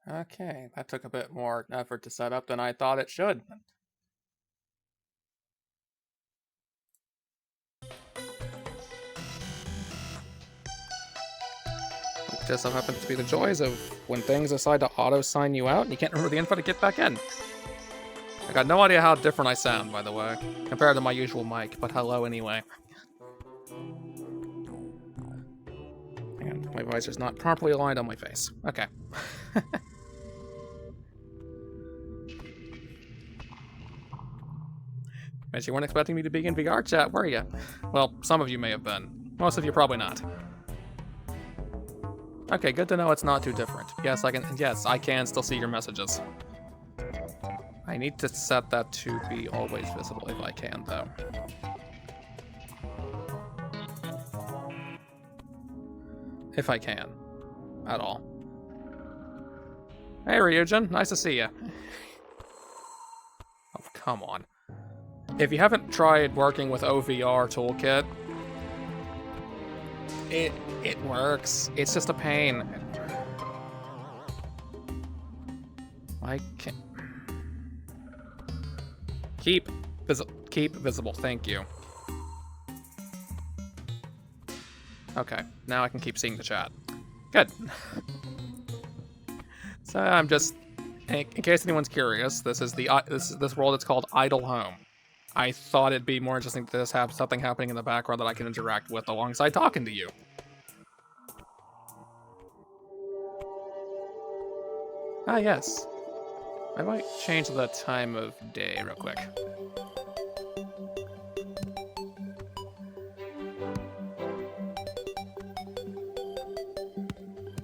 Okay, that took a bit more effort to set up than I thought it should. It just so happens to be the joys of when things decide to auto-sign you out and you can't remember the info to get back in. I got no idea how different I sound, by the way, compared to my usual mic, but hello anyway. And my visor's not properly aligned on my face. Okay. Bet you weren't expecting me to be in VR chat, were you? Well, some of you may have been. Most of you probably not. Okay, good to know it's not too different. Yes, I can still see your messages. I need to set that to be always visible if I can, though. If I can. At all. Hey, Ryujin. Nice to see you. Oh, come on. If you haven't tried working with OVR Toolkit, it works. It's just a pain. I can't... Keep visible, thank you. Okay, now I can keep seeing the chat. Good. So I'm just, in case anyone's curious, this is this world. It's called Idle Home. I thought it'd be more interesting to just have something happening in the background that I can interact with alongside talking to you. Ah, yes. I might change the time of day real quick.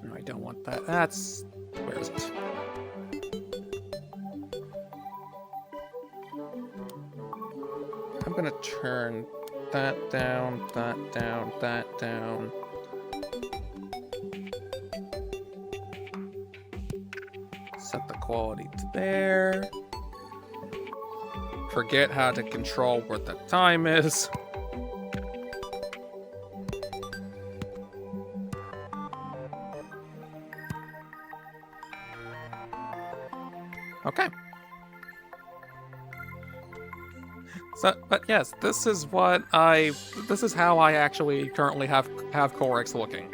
No, I don't want that. That's... Where is it? I'm gonna turn that down, that down, that down. Set the quality to there. Forget how to control what the time is. Okay. So, but yes, this is how I actually currently have Corix looking.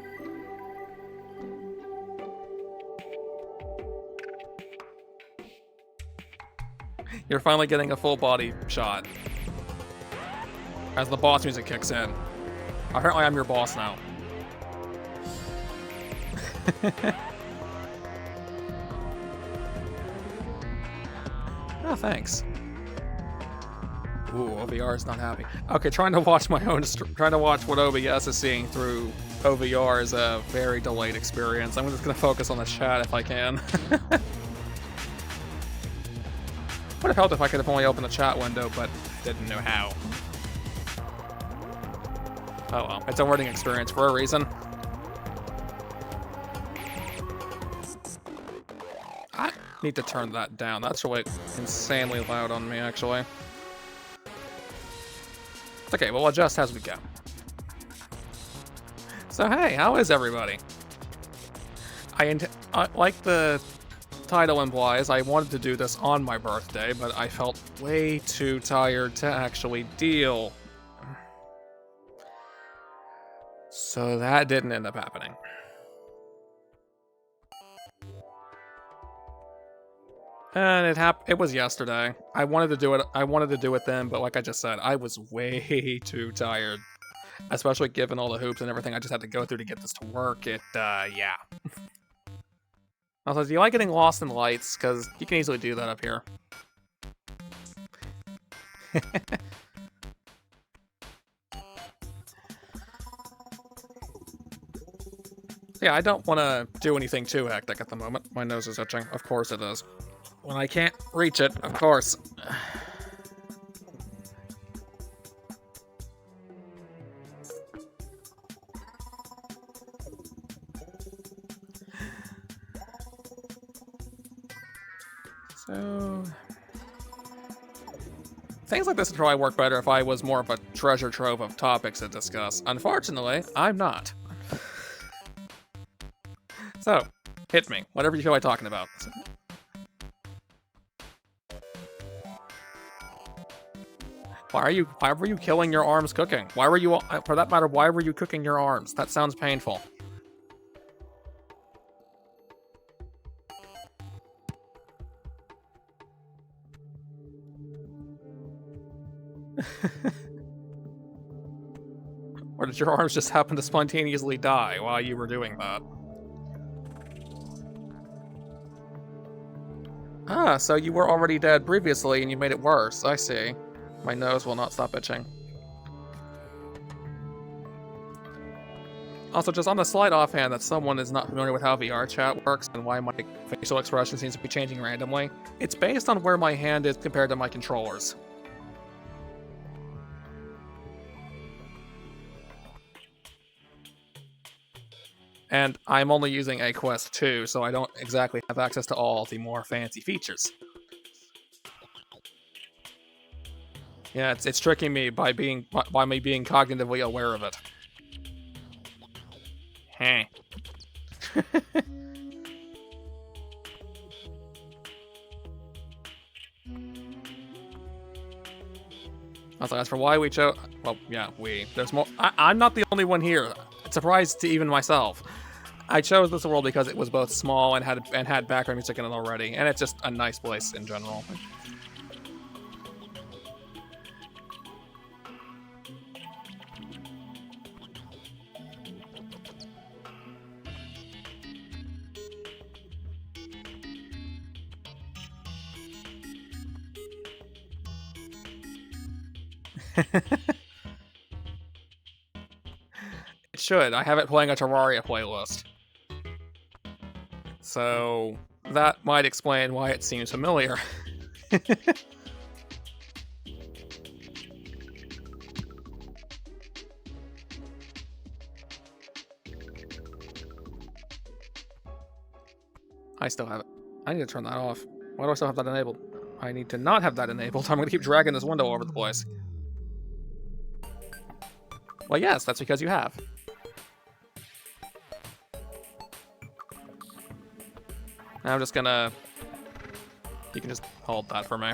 You're finally getting a full body shot as the boss music kicks in. Apparently I'm your boss now. Oh, thanks. Ooh, OVR is not happy. Okay, trying to watch what OBS is seeing through OVR is a very delayed experience. I'm just gonna focus on the chat if I can. Would have helped if I could have only opened the chat window, but didn't know how. Oh well, it's a learning experience for a reason. I need to turn that down. That's really insanely loud on me, actually. It's okay, we'll adjust as we go. So hey, how is everybody? Like the title implies, I wanted to do this on my birthday, but I felt way too tired to actually deal. So that didn't end up happening. And it was yesterday. I wanted to do it then, but like I just said, I was way too tired. Especially given all the hoops and everything I just had to go through to get this to work. Yeah. Also, do you like getting lost in the lights? Because you can easily do that up here. Yeah, I don't want to do anything too hectic at the moment. My nose is itching. Of course it is. When I can't reach it, of course. So... Things like this would probably work better if I was more of a treasure trove of topics to discuss. Unfortunately, I'm not. So, Hit me. Whatever you feel like talking about. Why were you killing your arms cooking? Why were you, for that matter, why were you cooking your arms? That sounds painful. Or did your arms just happen to spontaneously die while you were doing that? Ah, so you were already dead previously and you made it worse. I see. My nose will not stop itching. Also, just on the slight offhand that someone is not familiar with how VR chat works and why my facial expression seems to be changing randomly, it's based on where my hand is compared to my controllers. And I'm only using a Quest 2, so I don't exactly have access to all the more fancy features. Yeah, it's tricking me by me being cognitively aware of it. Hey. Also, as for why we chose, well, yeah, there's more. I'm not the only one here. Surprised to even myself. I chose this world because it was both small and had background music in it already, and it's just a nice place in general. It should. I have it playing a Terraria playlist. So that might explain why it seems familiar. I still have it. I need to turn that off. Why do I still have that enabled? I need to not have that enabled. I'm going to keep dragging this window over the place. Well, yes, that's because you have. I'm just gonna... You can just hold that for me.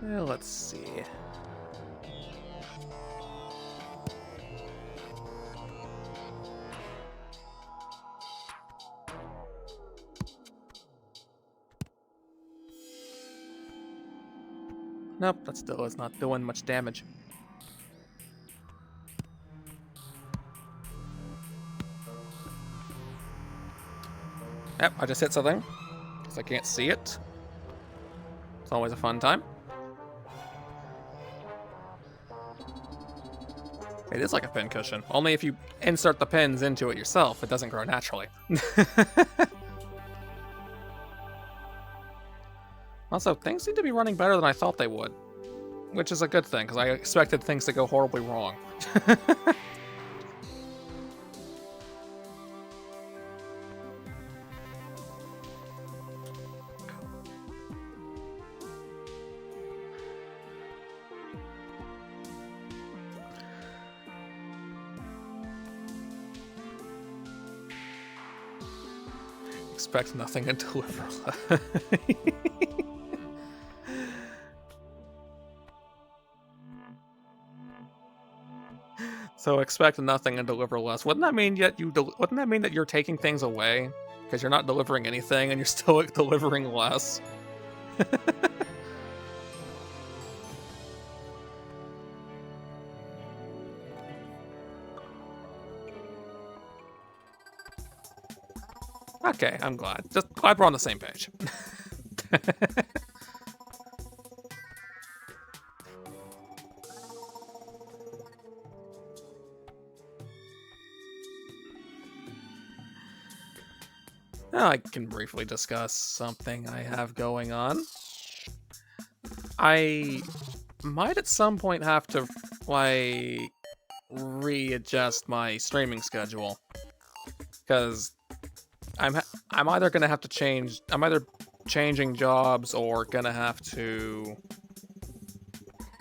Well, let's see. Nope, that still is not doing much damage. Yep, I just hit something, because I can't see it. It's always a fun time. It is like a pin cushion, only if you insert the pins into it yourself, it doesn't grow naturally. Also, things seem to be running better than I thought they would, which is a good thing, because I expected things to go horribly wrong. Expect nothing and deliver. So expect nothing and deliver less. Wouldn't that mean wouldn't that mean that you're taking things away because you're not delivering anything and you're still delivering less? Okay, I'm glad. Just glad we're on the same page. Now I can briefly discuss something I have going on. I might at some point have to, like, readjust my streaming schedule. Because I'm either gonna have to change. I'm either changing jobs or gonna have to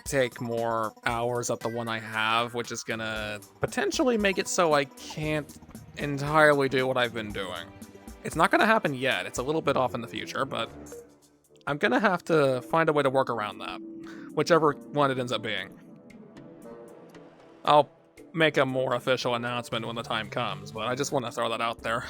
take more hours at the one I have, which is gonna potentially make it so I can't entirely do what I've been doing. It's not gonna happen yet. It's a little bit off in the future, but I'm gonna have to find a way to work around that, whichever one it ends up being. I'll make a more official announcement when the time comes, but I just want to throw that out there.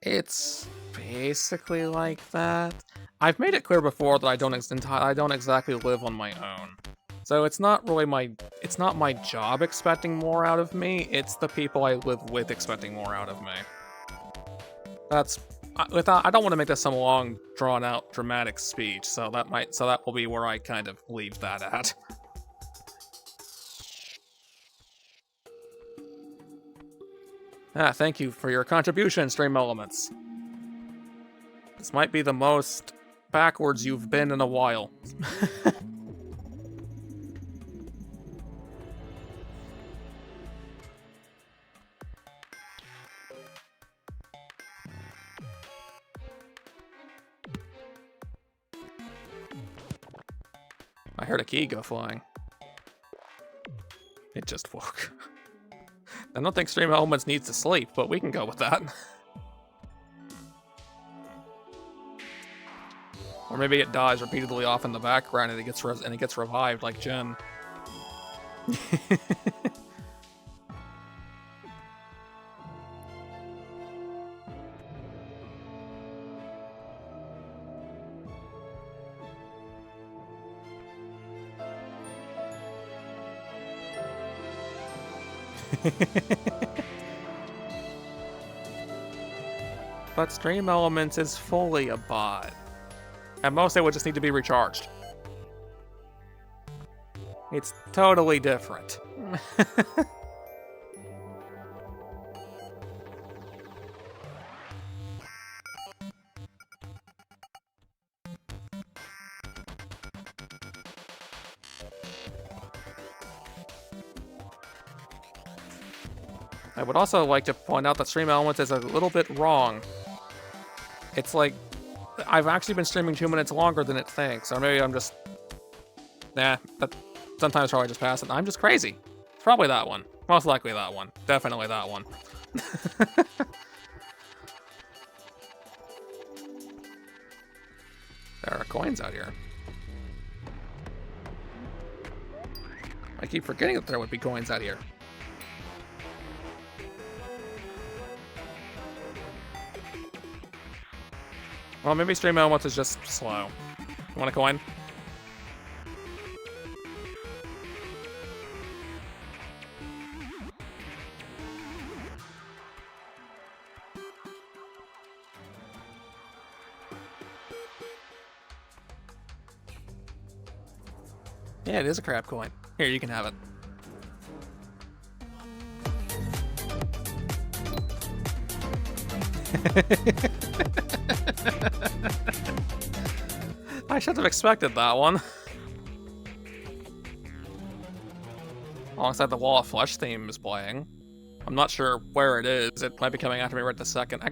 It's basically like that. I've made it clear before that I don't exactly live on my own. So it's not my job expecting more out of me, it's the people I live with expecting more out of me. I don't want to make this some long, drawn out, dramatic speech, so that will be where I kind of leave that at. Thank you for your contribution, Stream Elements. This might be the most backwards you've been in a while. I heard a key go flying. It just woke. I don't think Stream Elements needs to sleep, but we can go with that. Or maybe it dies repeatedly off in the background and it gets revived like Jen. But Stream Elements is fully a bot. At most, it would just need to be recharged. It's totally different. I would also like to point out that Stream Elements is a little bit wrong. It's like, I've actually been streaming 2 minutes longer than it thinks, or maybe I'm just... sometimes probably just pass it. I'm just crazy. It's probably that one. Most likely that one. Definitely that one. There are coins out here. I keep forgetting that there would be coins out here. Well, maybe Stream Elements is just slow. You want a coin? Yeah, it is a crab coin. Here, you can have it. I should have expected that one. Alongside the Wall of Flesh theme is playing. I'm not sure where it is. It might be coming after me right this second.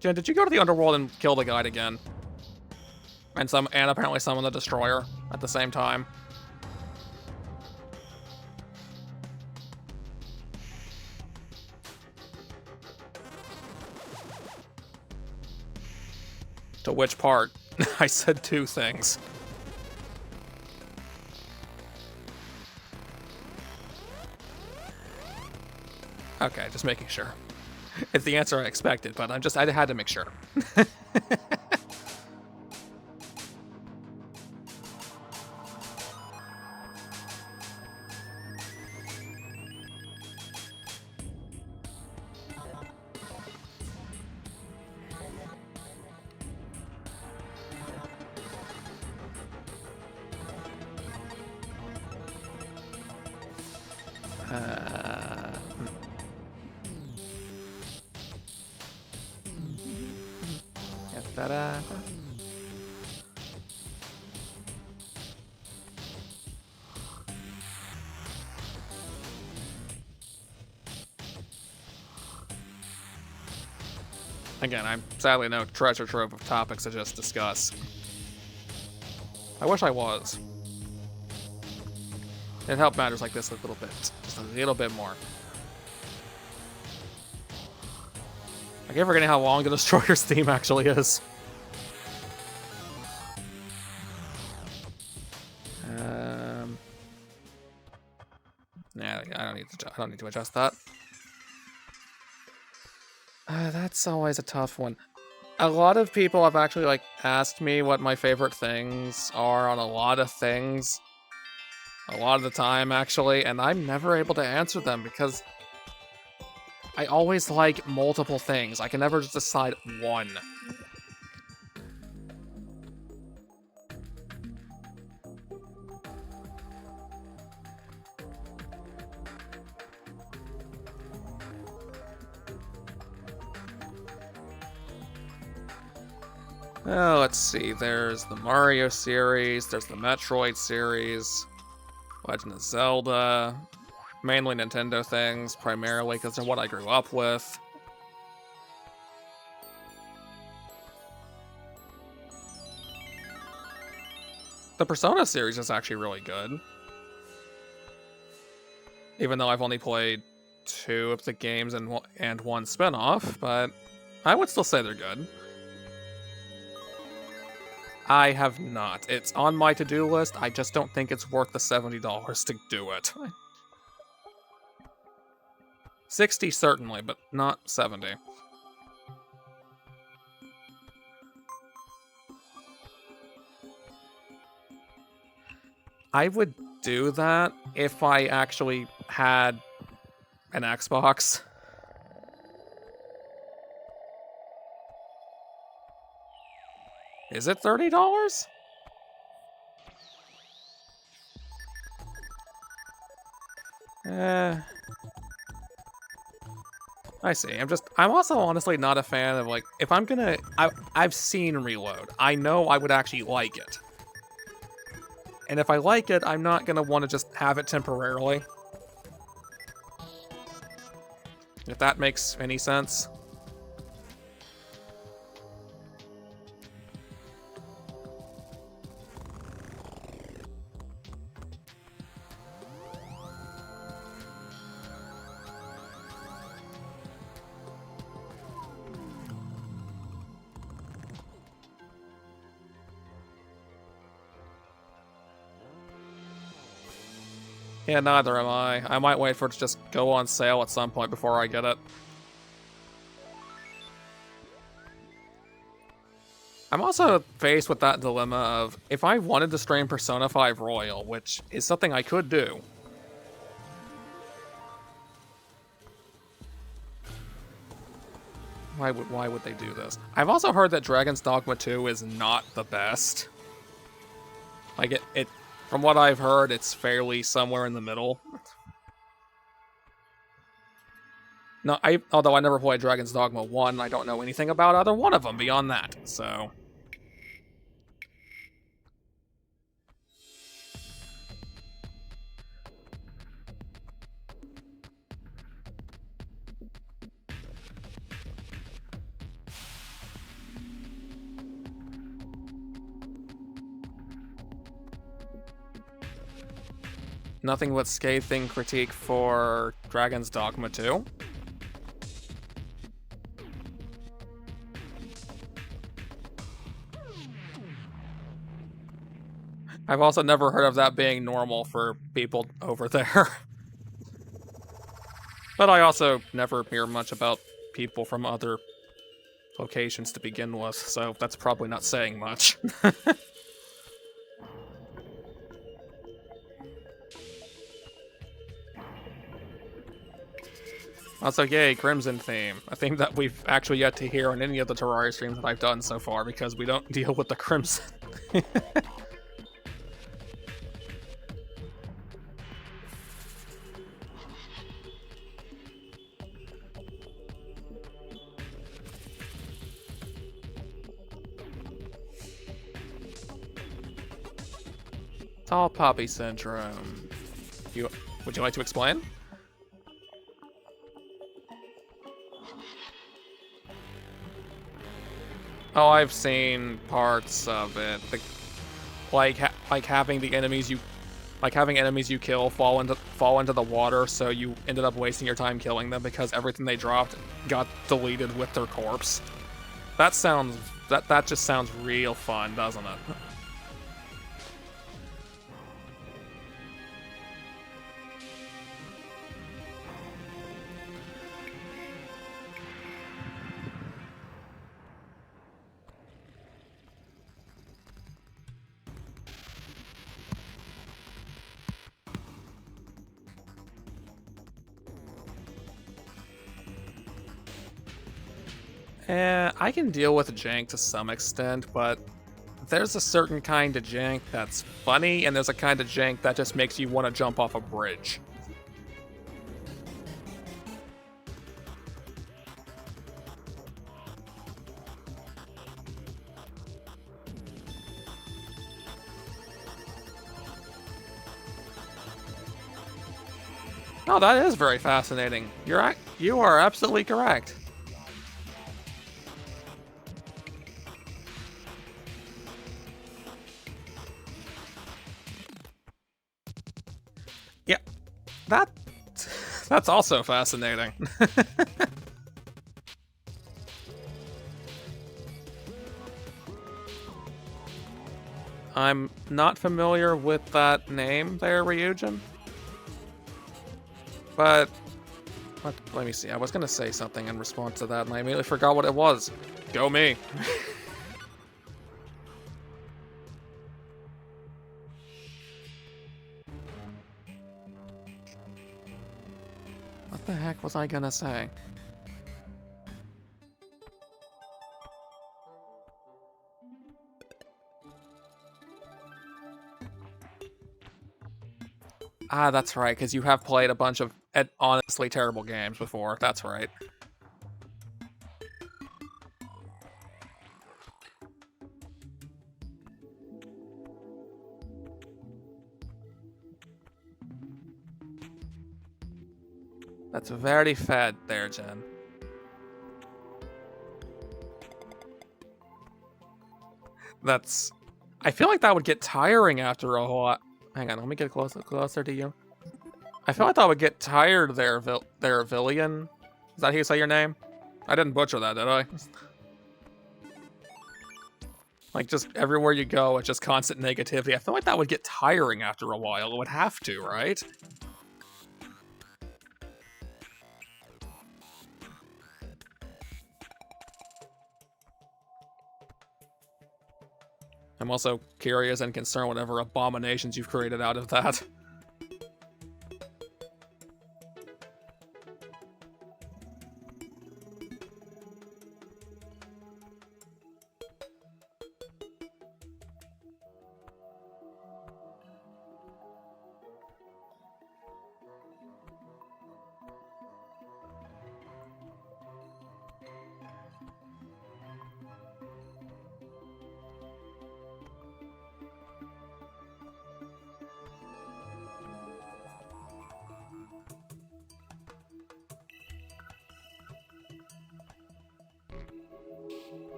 Jen, did you go to the underworld and kill the guide again? And apparently summon the Destroyer at the same time. To which part? I said 2 things. Okay, just making sure. It's the answer I expected, but I had to make sure. Hmm. Yes, ta-da. Again, I'm sadly no treasure trove of topics to just discuss. I wish I was. It'd help matters like this a little bit. Just a little bit more. I keep forgetting how long the Destroyer's theme actually is. Nah, I don't need to adjust that. That's always a tough one. A lot of people have actually like asked me what my favorite things are on a lot of things. A lot of the time, actually, and I'm never able to answer them because I always like multiple things. I can never just decide one. Oh, let's see. There's the Mario series, there's the Metroid series, Legend of Zelda, mainly Nintendo things, primarily because they're what I grew up with. The Persona series is actually really good. Even though I've only played 2 of the games and one spin-off, but I would still say they're good. I have not. It's on my to-do list. I just don't think it's worth the $70 to do it. 60 certainly, but not 70. I would do that if I actually had an Xbox. Is it $30? I see. I'm also honestly not a fan of, like, if I'm gonna, I've seen Reload. I know I would actually like it. And if I like it, I'm not gonna want to just have it temporarily. If that makes any sense. Yeah, neither am I. I might wait for it to just go on sale at some point before I get it. I'm also faced with that dilemma of, if I wanted to stream Persona 5 Royal, which is something I could do, why would they do this? I've also heard that Dragon's Dogma 2 is not the best. Like, it from what I've heard, it's fairly somewhere in the middle. No, although I never played Dragon's Dogma 1, I don't know anything about either one of them beyond that, so... Nothing but scathing critique for Dragon's Dogma 2. I've also never heard of that being normal for people over there. But I also never hear much about people from other locations to begin with, so that's probably not saying much. Also, yay, Crimson theme. A theme that we've actually yet to hear on any of the Terraria streams that I've done so far, because we don't deal with the Crimson. Tall poppy syndrome. Would you like to explain? Oh, I've seen parts of it. Like having the enemies you kill fall into the water, so you ended up wasting your time killing them because everything they dropped got deleted with their corpse. That just sounds real fun, doesn't it? I can deal with jank to some extent, but there's a certain kind of jank that's funny, and there's a kind of jank that just makes you want to jump off a bridge. Oh, that is very fascinating. You are absolutely correct. Yeah, that's also fascinating. I'm not familiar with that name there, Ryujin. But let me see. I was gonna say something in response to that, and I immediately forgot what it was. Go me. What the heck was I gonna say? Ah, that's right, because you have played a bunch of honestly terrible games before. That's right. That's very fed there, Jen. I feel like that would get tiring after a while. Hang on, let me get closer to you. I feel like that would get tired there, Villian. Is that how you say your name? I didn't butcher that, did I? Like, just everywhere you go, it's just constant negativity. I feel like that would get tiring after a while. It would have to, right? I'm also curious and concerned whatever abominations you've created out of that.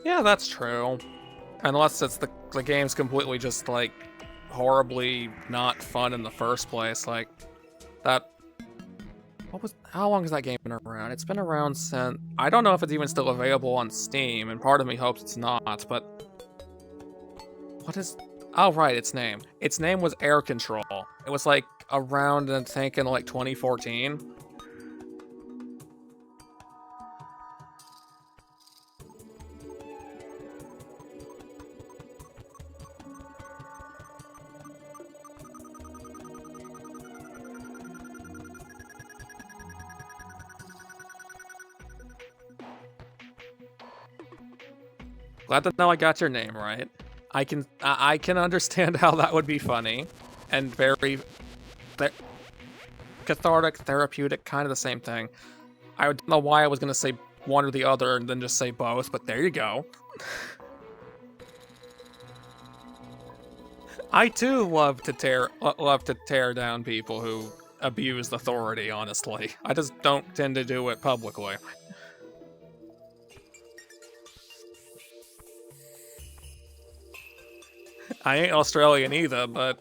Yeah, that's true. Unless it's the game's completely just, like, horribly not fun in the first place. Like, that... How long has that game been around? It's been around since... I don't know if it's even still available on Steam, and part of me hopes it's not, but... What is... Oh, right, its name. Its name was Air Control. It was, like, around, I think, in, like, 2014. Glad to know I got your name right. I can understand how that would be funny. and very cathartic, therapeutic, kind of the same thing. I don't know why I was going to say one or the other and then just say both, but there you go. I too love to tear down people who abuse authority, honestly. I just don't tend to do it publicly. I ain't Australian either, but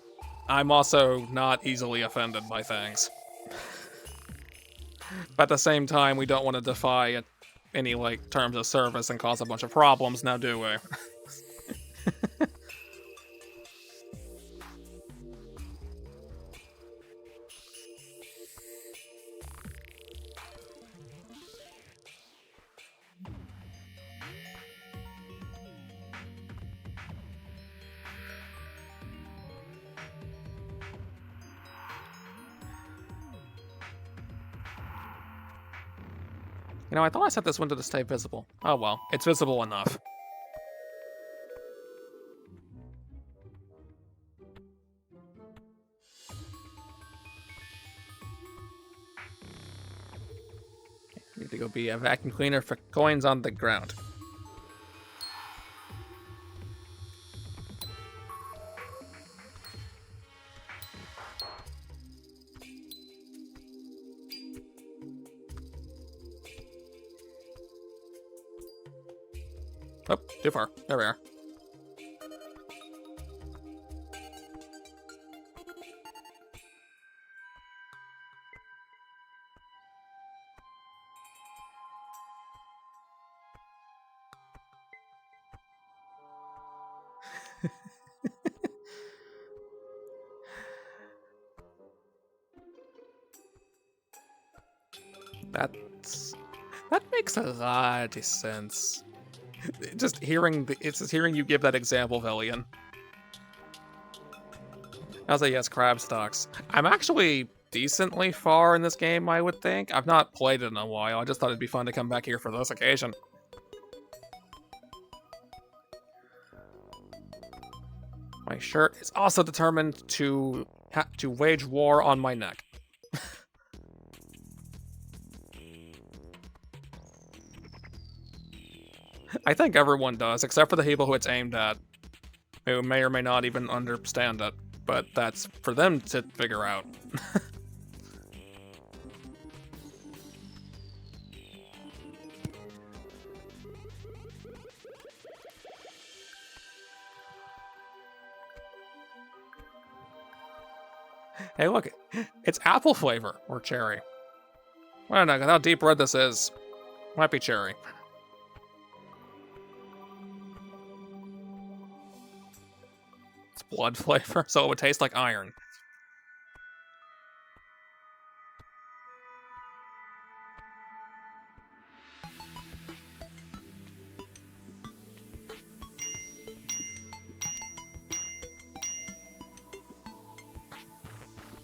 I'm also not easily offended by things. But at the same time, we don't want to defy any, like, terms of service and cause a bunch of problems, now do we? You know, I thought I set this window to stay visible. Oh well, it's visible enough. Need to go be a vacuum cleaner for coins on the ground. Oh, too far. There we are. That makes a lot of sense. Just hearing you give that example, Velian. I'll say yes, crab stocks. I'm actually decently far in this game, I would think. I've not played it in a while. I just thought it'd be fun to come back here for this occasion. My shirt is also determined to wage war on my neck. I think everyone does, except for the people who it's aimed at, who may or may not even understand it, but that's for them to figure out. Hey, look, it's apple flavor or cherry. I don't know how deep red this is. Might be cherry. It's blood flavor, so it would taste like iron.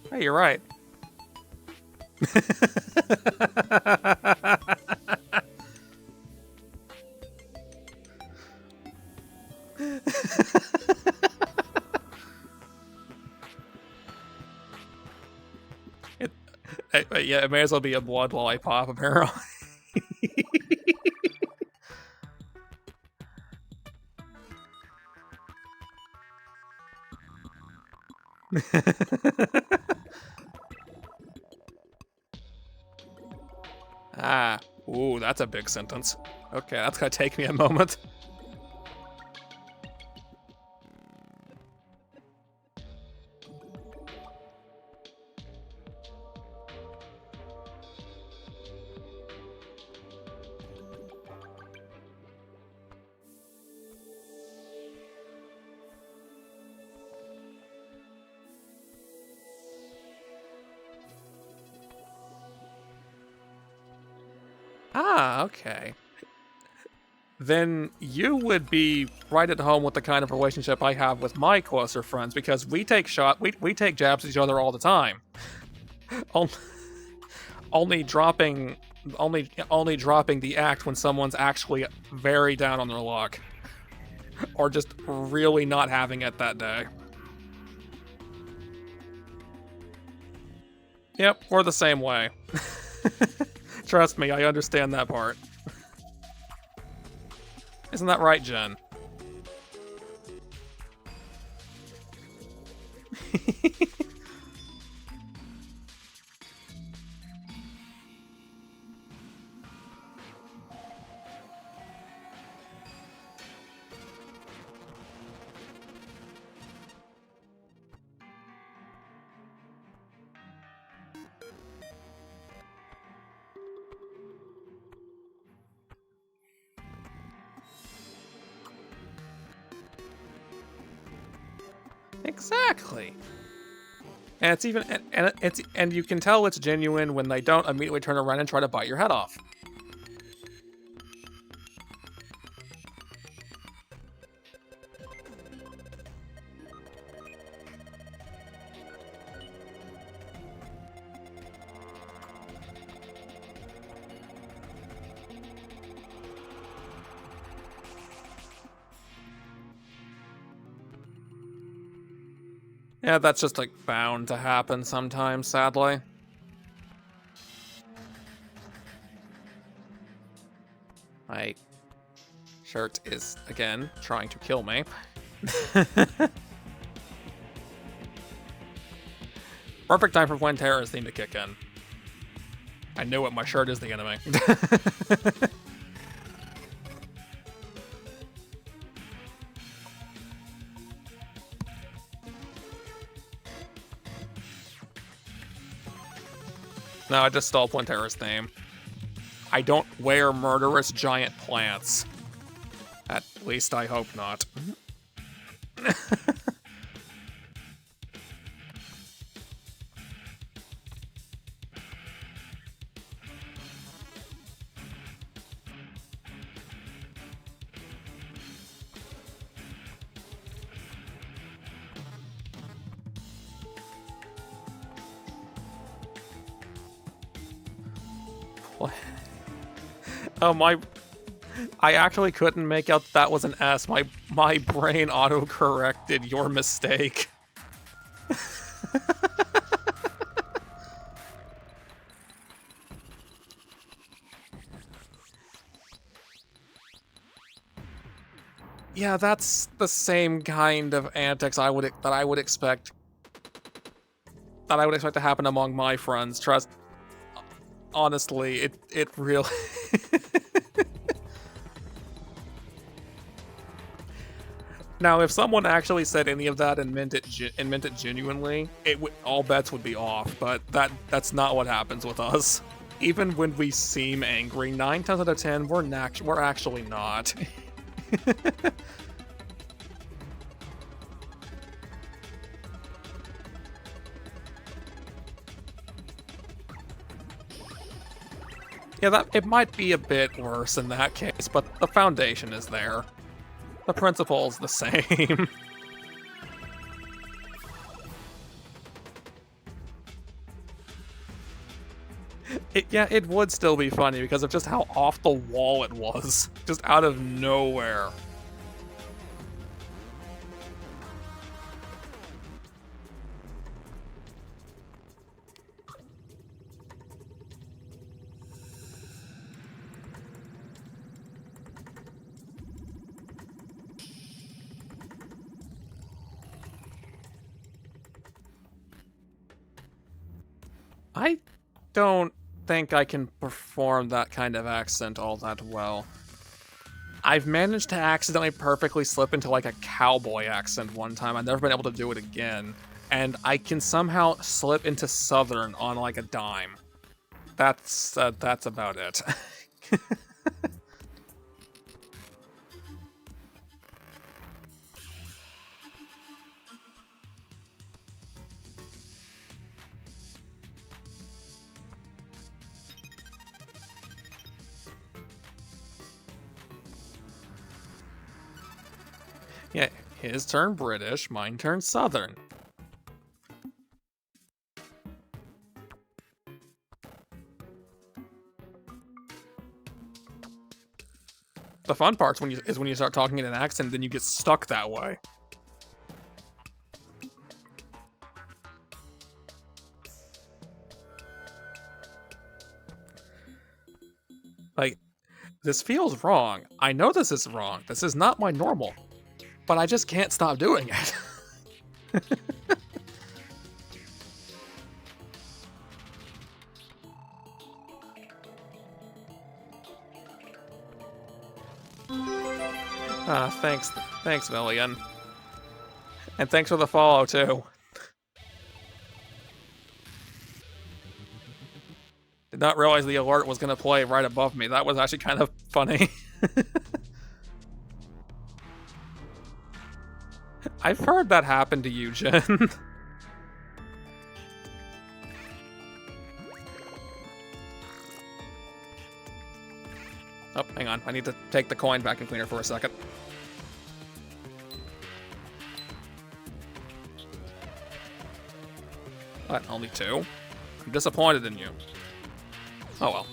Hey, you're right. Yeah, it may as well be a blood lollipop, apparently. Ah, ooh, that's a big sentence. Okay, that's gonna take me a moment. Ah, okay. Then you would be right at home with the kind of relationship I have with my closer friends, because we take jabs at each other all the time. only dropping the act when someone's actually very down on their luck. Or just really not having it that day. Yep, we're the same way. Trust me, I understand that part. Isn't that right, Jen? Exactly. And it's even and you can tell it's genuine when they don't immediately turn around and try to bite your head off. Yeah, that's just like bound to happen sometimes, sadly. My shirt is again trying to kill me. Perfect time for when Terra's theme to kick in. I knew it, my shirt is the enemy. No, I just stole Plantera's theme. I don't wear murderous giant plants. At least I hope not. Oh, I actually couldn't make out that was an S. My brain auto-corrected your mistake. Yeah, that's the same kind of antics I would expect to happen among my friends. Trust, honestly, it really. Now, if someone actually said any of that and meant it genuinely, all bets would be off. But that's not what happens with us. Even when we seem angry, 9 times out of 10, we're actually not. Yeah, it might be a bit worse in that case, but the foundation is there. The principle's the same. It would still be funny because of just how off the wall it was. Just out of nowhere. I don't think I can perform that kind of accent all that well. I've managed to accidentally perfectly slip into like a cowboy accent one time. I've never been able to do it again. And I can somehow slip into Southern on like a dime. That's about it. Yeah, his turn British, mine turn Southern. The fun part is when you start talking in an accent, then you get stuck that way. Like, this feels wrong. I know this is wrong. This is not my normal. But I just can't stop doing it. Thanks, Villian. And thanks for the follow, too. Did not realize the alert was going to play right above me. That was actually kind of funny. I've heard that happen to you, Jin. Oh, hang on. I need to take the coin vacuum cleaner for a second. What? Only 2? I'm disappointed in you. Oh well.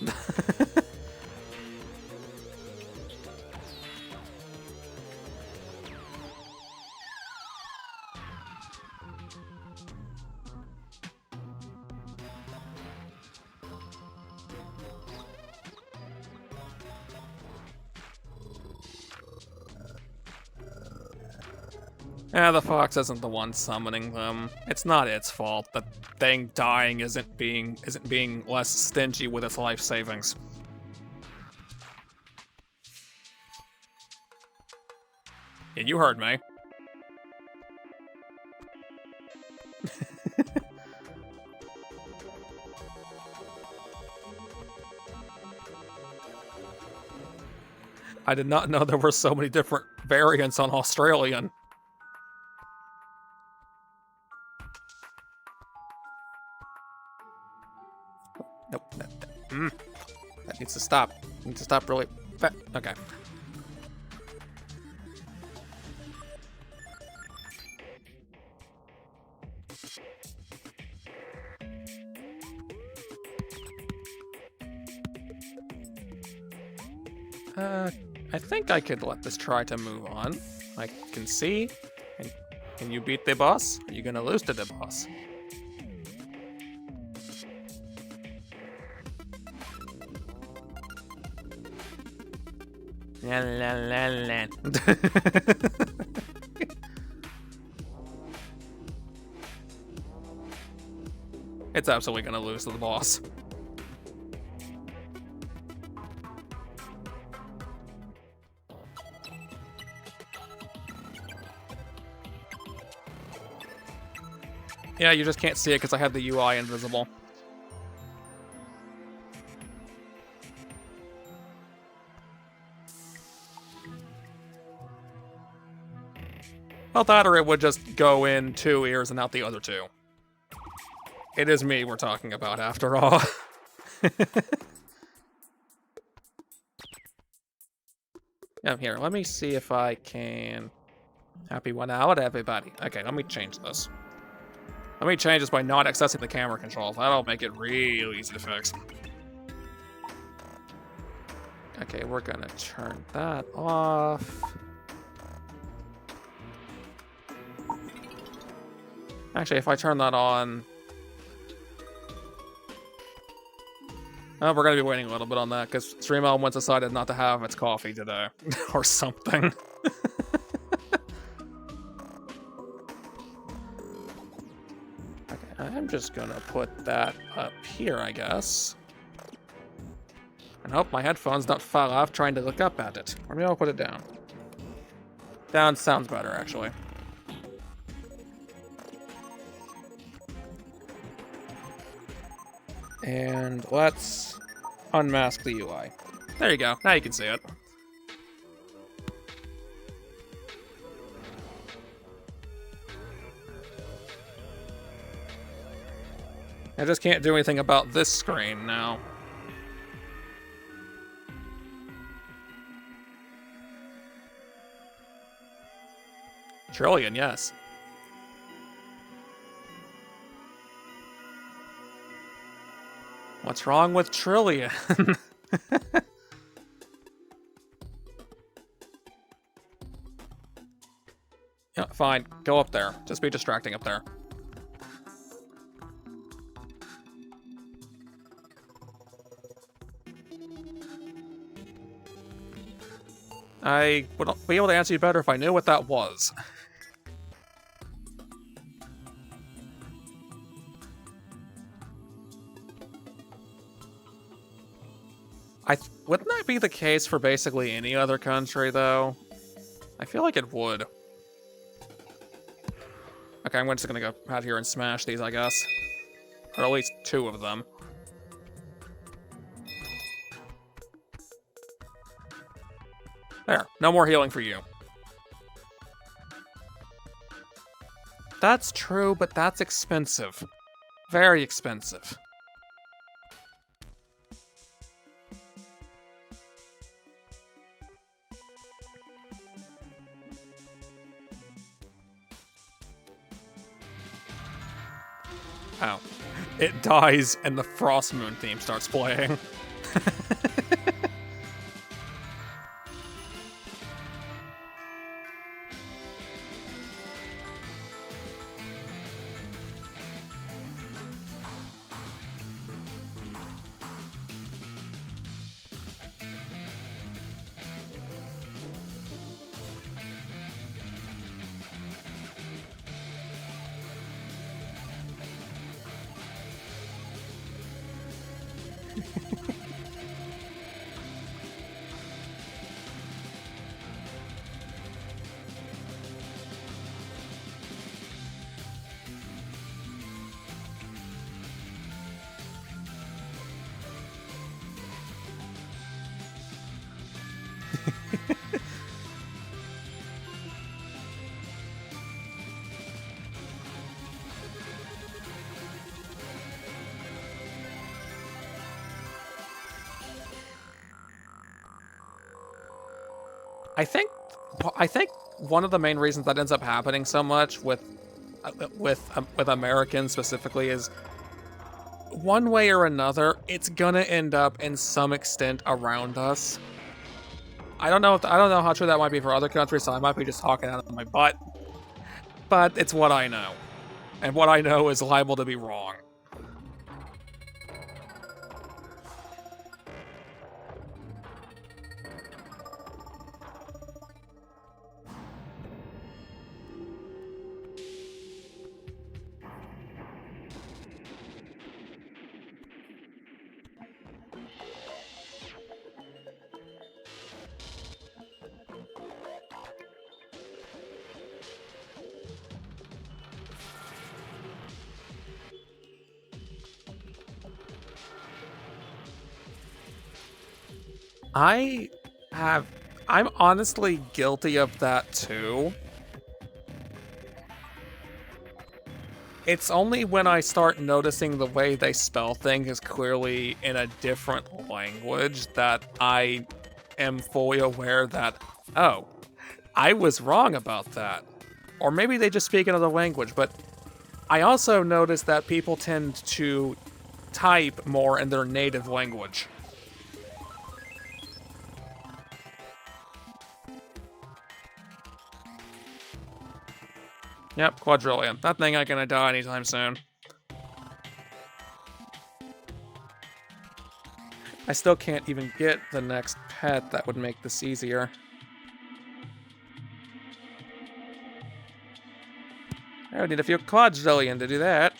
Yeah, the fox isn't the one summoning them. It's not its fault. The thing dying isn't being less stingy with its life savings. Yeah, you heard me. I did not know there were so many different variants on Australian. Nope. That needs to stop. Needs to stop really. Okay. I think I could let this try to move on. I can see. Can you beat the boss? Are you gonna lose to the boss? La la la la. It's absolutely gonna lose to the boss. Yeah, you just can't see it because I have the UI invisible. Well, that or it would just go in 2 ears and out the other 2. It is me we're talking about, after all. Yeah, here, let me see if I can... Happy one out, everybody. Okay, let me change this. Let me change this by not accessing the camera controls. That'll make it real easy to fix. Okay, we're gonna turn that off. Actually, if I turn that on... Oh, we're gonna be waiting a little bit on that, because Stream Elements decided not to have its coffee today. Or something. I'm just gonna put that up here, I guess. And hope my headphones don't fall off trying to look up at it. Or maybe I'll put it down. Down sounds better, actually. And let's unmask the UI. There you go. Now you can see it. I just can't do anything about this screen now. Trillion, yes. What's wrong with Trillion? Yeah, fine. Go up there. Just be distracting up there. I would be able to answer you better if I knew what that was. Wouldn't that be the case for basically any other country, though? I feel like it would. Okay, I'm just gonna go out here and smash these, I guess. Or at least 2 of them. There, no more healing for you. That's true, but that's expensive. Very expensive. Oh. It dies and the Frost Moon theme starts playing. I think one of the main reasons that ends up happening so much with Americans specifically is one way or another, it's gonna end up in some extent around us. I don't know how true that might be for other countries, so I might be just talking out of my butt. But it's what I know. And what I know is liable to be wrong. I'm honestly guilty of that too. It's only when I start noticing the way they spell things is clearly in a different language that I am fully aware that, oh, I was wrong about that. Or maybe they just speak another language, but I also notice that people tend to type more in their native language. Yep, quadrillion. That thing ain't gonna die anytime soon. I still can't even get the next pet that would make this easier. I would need a few quadrillion to do that.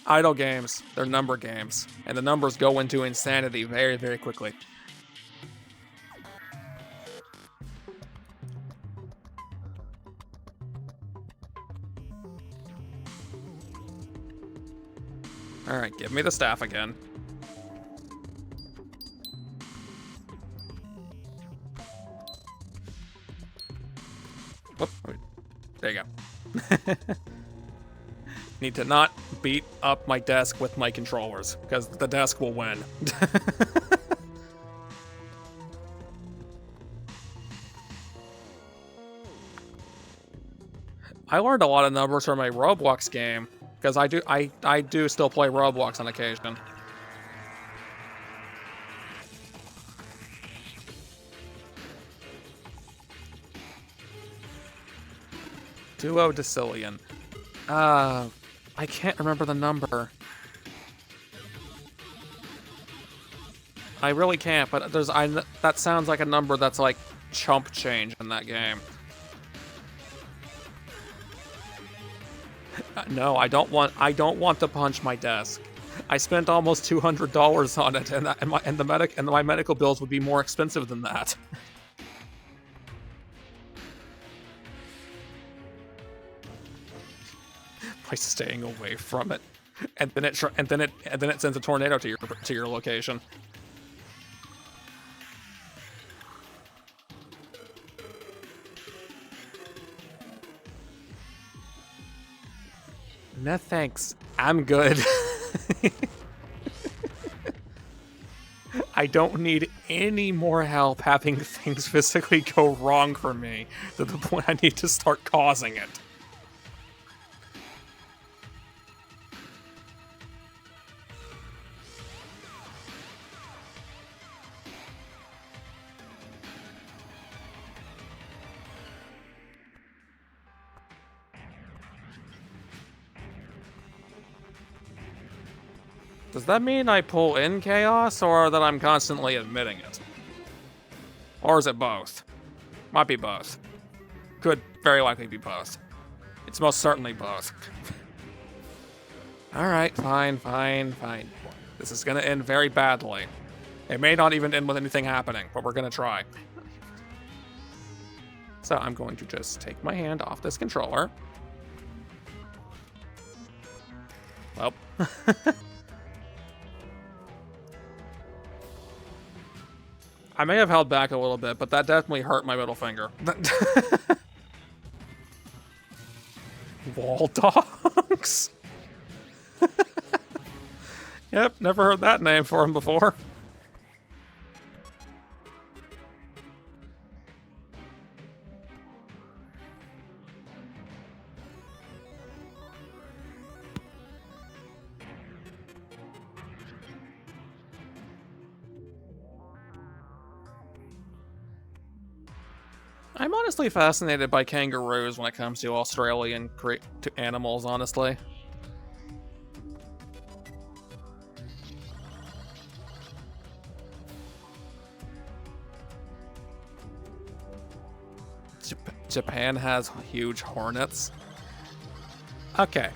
Idle games. They're number games. And the numbers go into insanity very, very quickly. Alright, give me the staff again. Whoop. There you go. Need to not beat up my desk with my controllers, because the desk will win. I learned a lot of numbers from a Roblox game, because I do still play Roblox on occasion. Duodecillion. I can't remember the number. I really can't, but that sounds like a number that's like chump change in that game. No, I don't want to punch my desk. I spent almost $200 on it, and my medical bills would be more expensive than that. By staying away from it, and then it sends a tornado to your location. No thanks, I'm good. I don't need any more help having things physically go wrong for me to the point I need to start causing it. Does that mean I pull in chaos, or that I'm constantly admitting it? Or is it both? Might be both. Could very likely be both. It's most certainly both. Alright, fine. This is gonna end very badly. It may not even end with anything happening, but we're gonna try. So I'm going to just take my hand off this controller. Well. I may have held back a little bit, but that definitely hurt my middle finger. Wall dogs? Yep, never heard that name for him before. I'm honestly fascinated by kangaroos when it comes to Australian animals, honestly. Japan has huge hornets. Okay.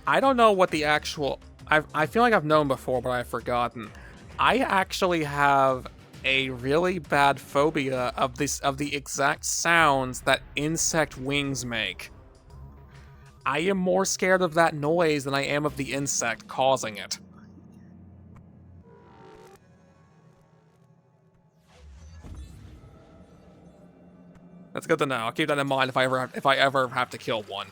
I don't know what the actual... I feel like I've known before, but I've forgotten. I actually have a really bad phobia of the exact sounds that insect wings make. I am more scared of that noise than I am of the insect causing it. That's good to know. I'll keep that in mind if I ever have to kill one.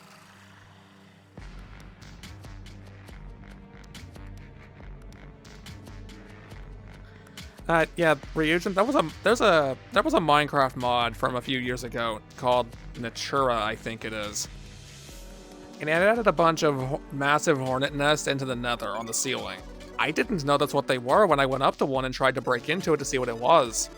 Yeah, Ryujin, there was a Minecraft mod from a few years ago called Natura, I think it is. And it added a bunch of massive hornet nests into the nether on the ceiling. I didn't know that's what they were when I went up to one and tried to break into it to see what it was.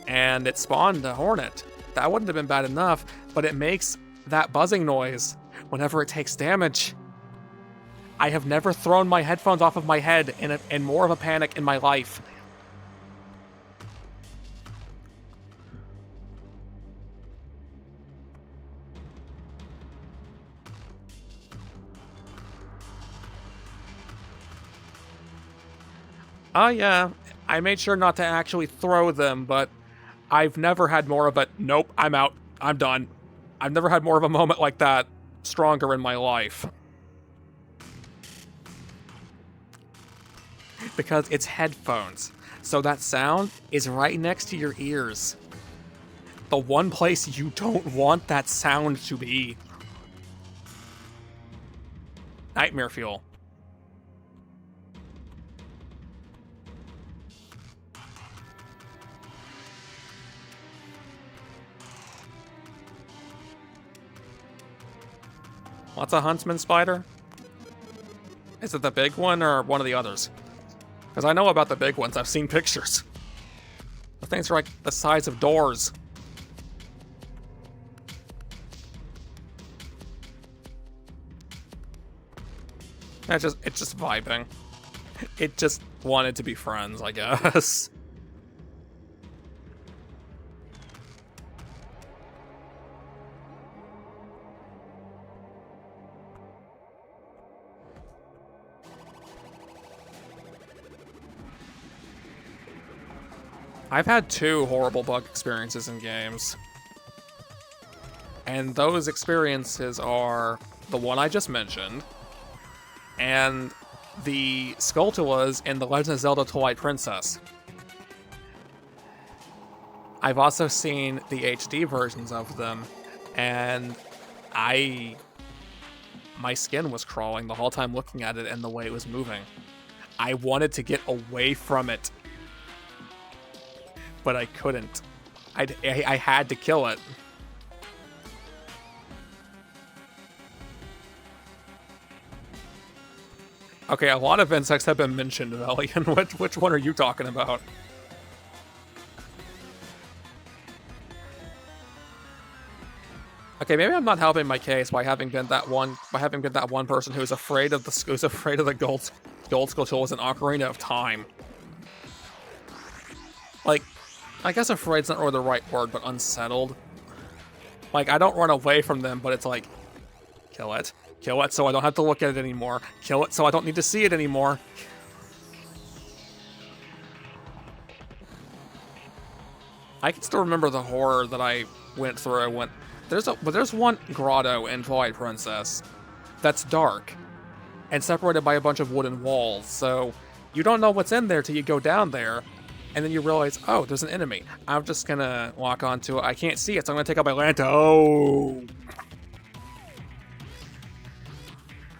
And it spawned a hornet. That wouldn't have been bad enough, but it makes that buzzing noise whenever it takes damage. I have never thrown my headphones off of my head in more of a panic in my life. Oh yeah, I made sure not to actually throw them, but I've never had more of a, nope, I'm out, I'm done. I've never had more of a moment like that stronger in my life. Because it's headphones, so that sound is right next to your ears. The one place you don't want that sound to be. Nightmare fuel. What's a huntsman spider? Is it the big one or one of the others? Because I know about the big ones, I've seen pictures. The things are like the size of doors. It's just vibing. It just wanted to be friends, I guess. I've had 2 horrible bug experiences in games. And those experiences are the one I just mentioned, and the Skulltulas in The Legend of Zelda Twilight Princess. I've also seen the HD versions of them, and my skin was crawling the whole time looking at it and the way it was moving. I wanted to get away from it, but I couldn't. I had to kill it. Okay, a lot of insects have been mentioned, Velian. Which one are you talking about? Okay, maybe I'm not helping my case by having been that one person who's afraid of the gold Skulltulas in Ocarina of Time. Like, I guess afraid's not really the right word, but unsettled. Like, I don't run away from them, but it's like, kill it. Kill it so I don't have to look at it anymore. Kill it so I don't need to see it anymore. I can still remember the horror that I went through when there's one grotto in Twilight Princess that's dark and separated by a bunch of wooden walls, so you don't know what's in there till you go down there, and then you realize, oh, there's an enemy. I'm just gonna walk onto it. I can't see it, so I'm gonna take out my lantern. Oh.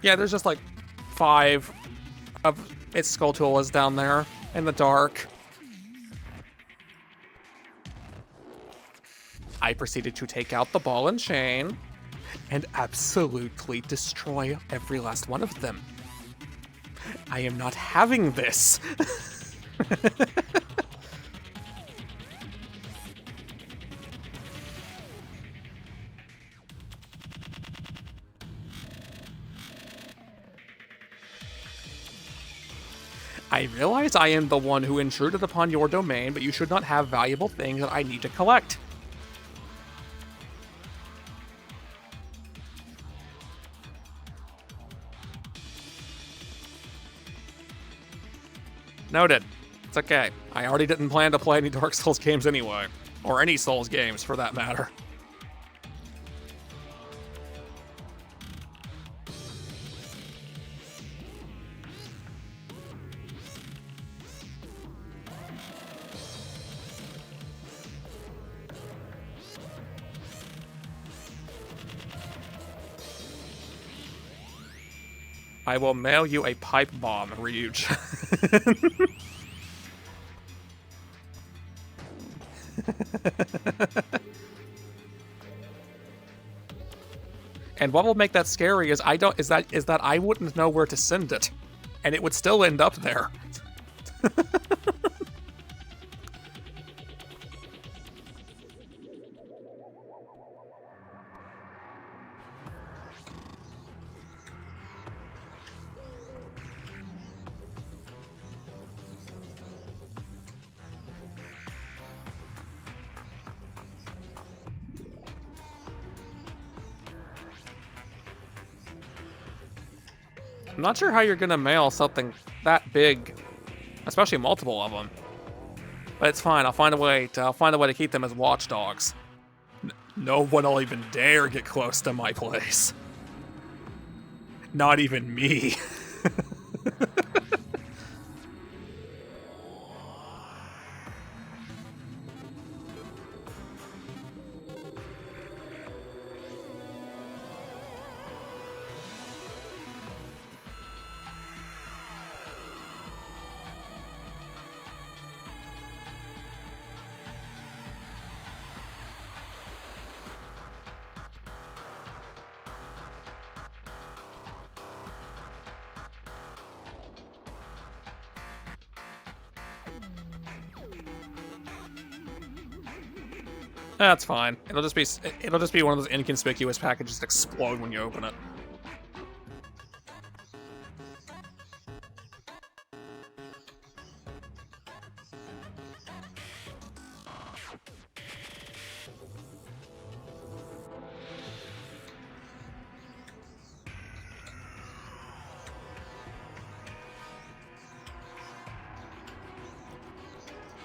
Yeah, there's just like 5 of its Skulltulas down there in the dark. I proceeded to take out the ball and chain and absolutely destroy every last one of them. I am not having this. I realize I am the one who intruded upon your domain, but you should not have valuable things that I need to collect. Noted. It's okay. I already didn't plan to play any Dark Souls games anyway. Or any Souls games, for that matter. I will mail you a pipe bomb, Ryuj. And what will make that scary is that I wouldn't know where to send it, and it would still end up there. I'm not sure how you're gonna mail something that big, especially multiple of them. But it's fine. I'll find a way to keep them as watchdogs. No one will even dare get close to my place. Not even me. That's fine. It'll just be one of those inconspicuous packages that explode when you open it.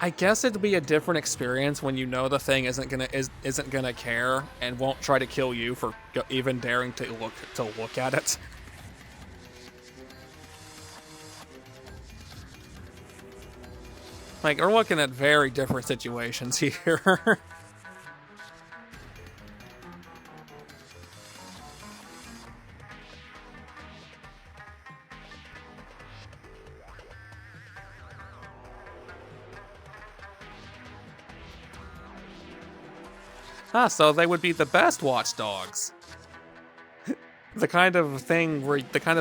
I guess it'd be a different experience when you know the thing isn't gonna care and won't try to kill you for even daring to look at it. Like, we're looking at very different situations here. So they would be the best watchdogs. The kind of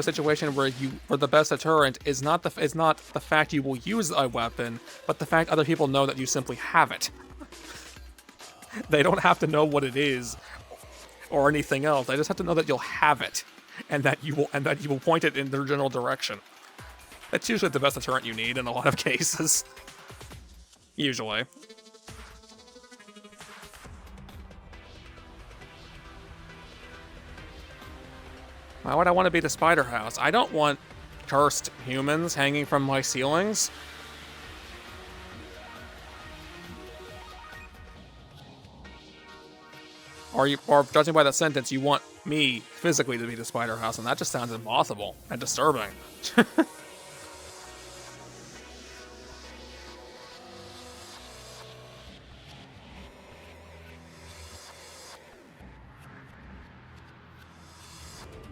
situation where the best deterrent is not the fact you will use a weapon, but the fact other people know that you simply have it. They don't have to know what it is or anything else. They just have to know that you'll have it, and that you will point it in their general direction. That's usually the best deterrent you need in a lot of cases. Usually. Why would I want to be the spider house? I don't want cursed humans hanging from my ceilings. Or judging by that sentence, you want me physically to be the spider house, and that just sounds impossible and disturbing.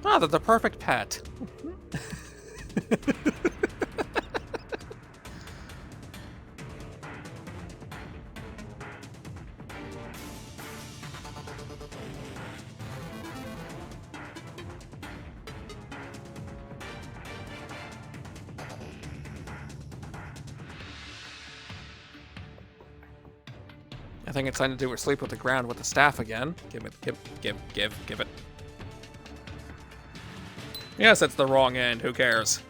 Ah, they're the perfect pet. I think it's time to do her sleep with the ground with the staff again. Give it. Yes, it's the wrong end. Who cares?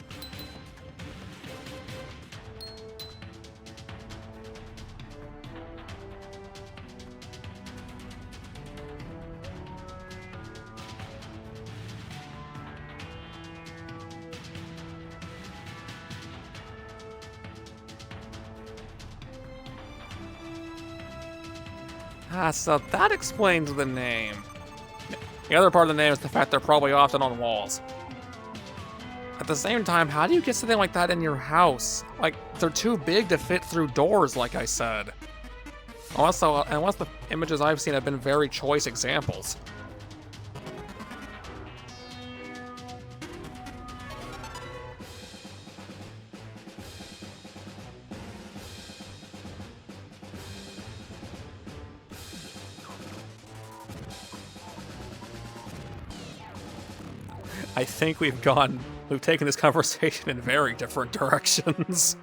So that explains the name. The other part of the name is the fact they're probably often on walls. At the same time, how do you get something like that in your house? Like, they're too big to fit through doors, like I said. Also, unless the images I've seen have been very choice examples. I think we've taken this conversation in very different directions.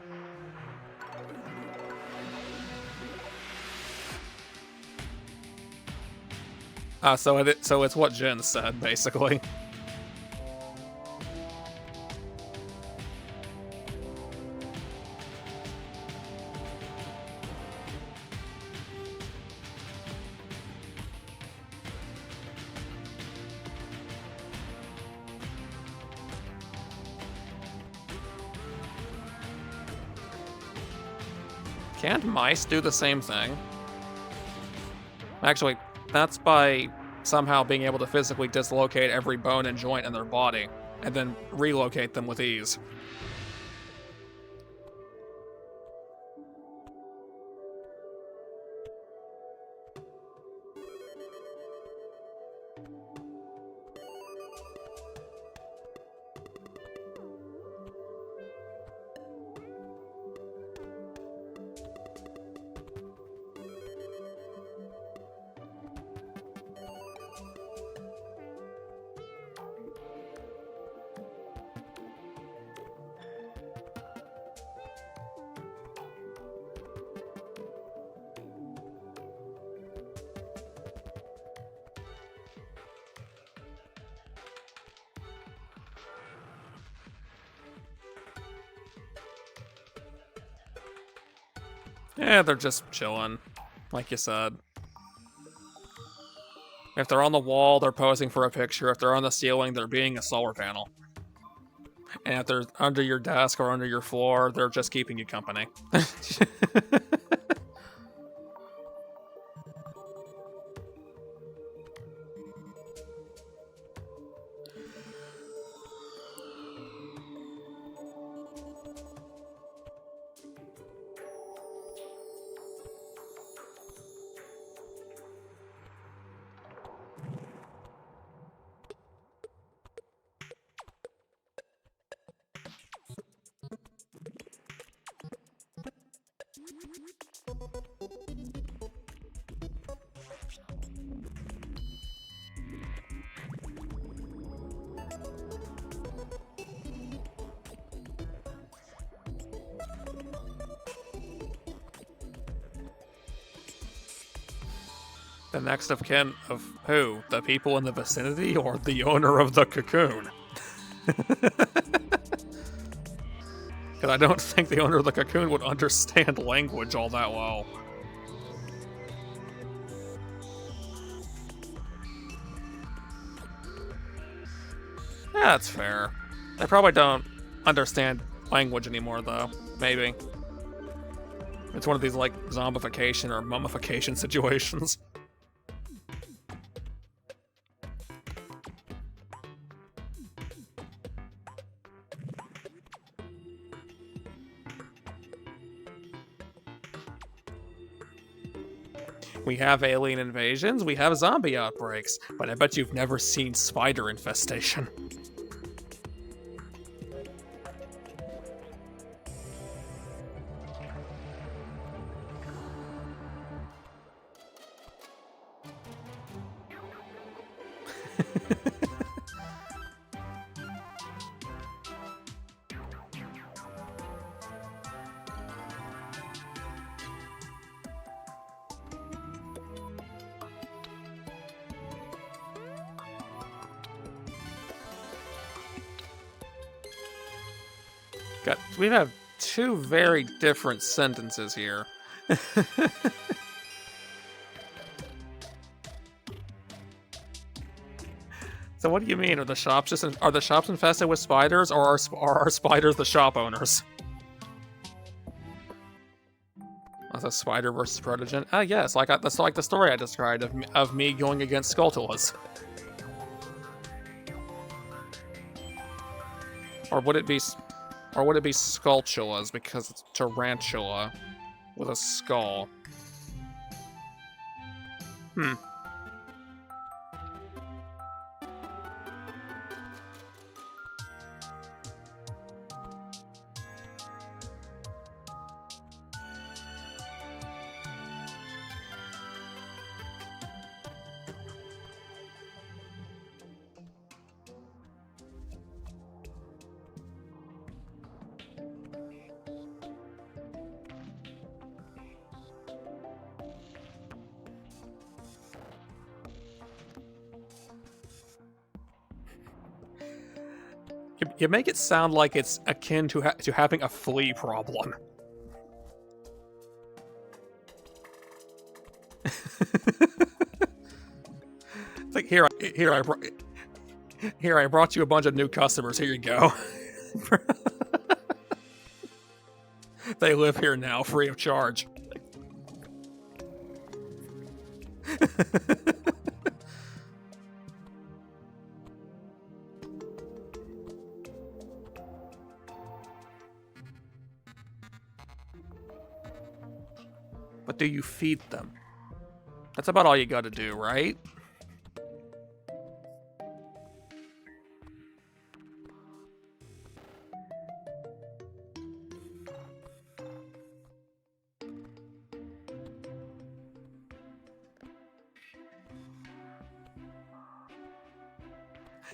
So it's what Jin said, basically. Can't mice do the same thing? Actually, that's by somehow being able to physically dislocate every bone and joint in their body, and then relocate them with ease. Yeah, they're just chilling, like you said. If they're on the wall, they're posing for a picture. If they're on the ceiling, they're being a solar panel. And if they're under your desk or under your floor, they're just keeping you company. The next of kin of who? The people in the vicinity or the owner of the cocoon? Because I don't think the owner of the cocoon would understand language all that well. Yeah, that's fair. They probably don't understand language anymore, though. Maybe. It's one of these, like, zombification or mummification situations. We have alien invasions, we have zombie outbreaks, but I bet you've never seen spider infestation. We have two very different sentences here. So what do you mean? Are the shops infested with spiders, or are spiders the shop owners? That's a spider versus protogen. Ah, yes, that's like the story I described of me going against Skulltulas. Or would it be Skulltulas because it's tarantula with a skull? Hmm. You make it sound like it's akin to having a flea problem. It's like here I brought you a bunch of new customers. Here you go. They live here now, free of charge. But do you feed them? That's about all you gotta do, right?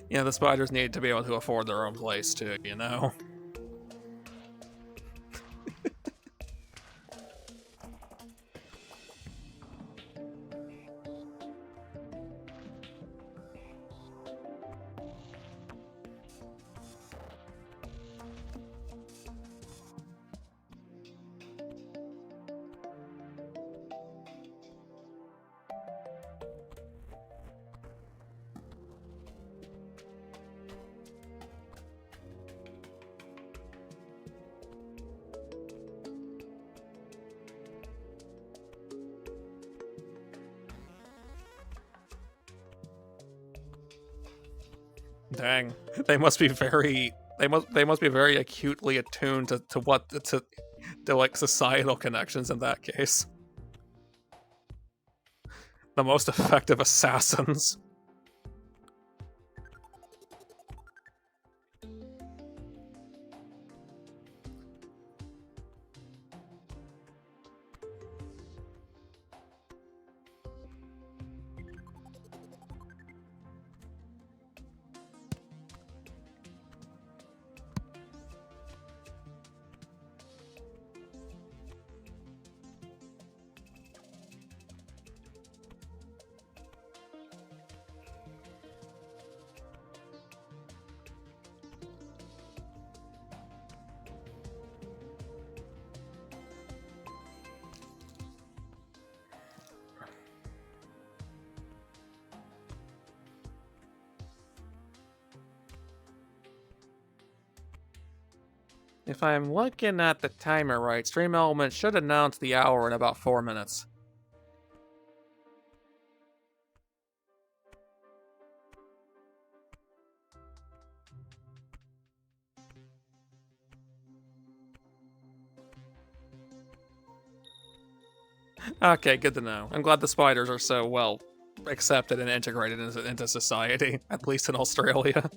Yeah, the spiders need to be able to afford their own place too, you know? Dang, they must be very they must be very acutely attuned to what to like societal connections in that case. The most effective assassins. If I'm looking at the timer right, Stream Element should announce the hour in about 4 minutes. Okay, good to know. I'm glad the spiders are so well accepted and integrated into society, at least in Australia.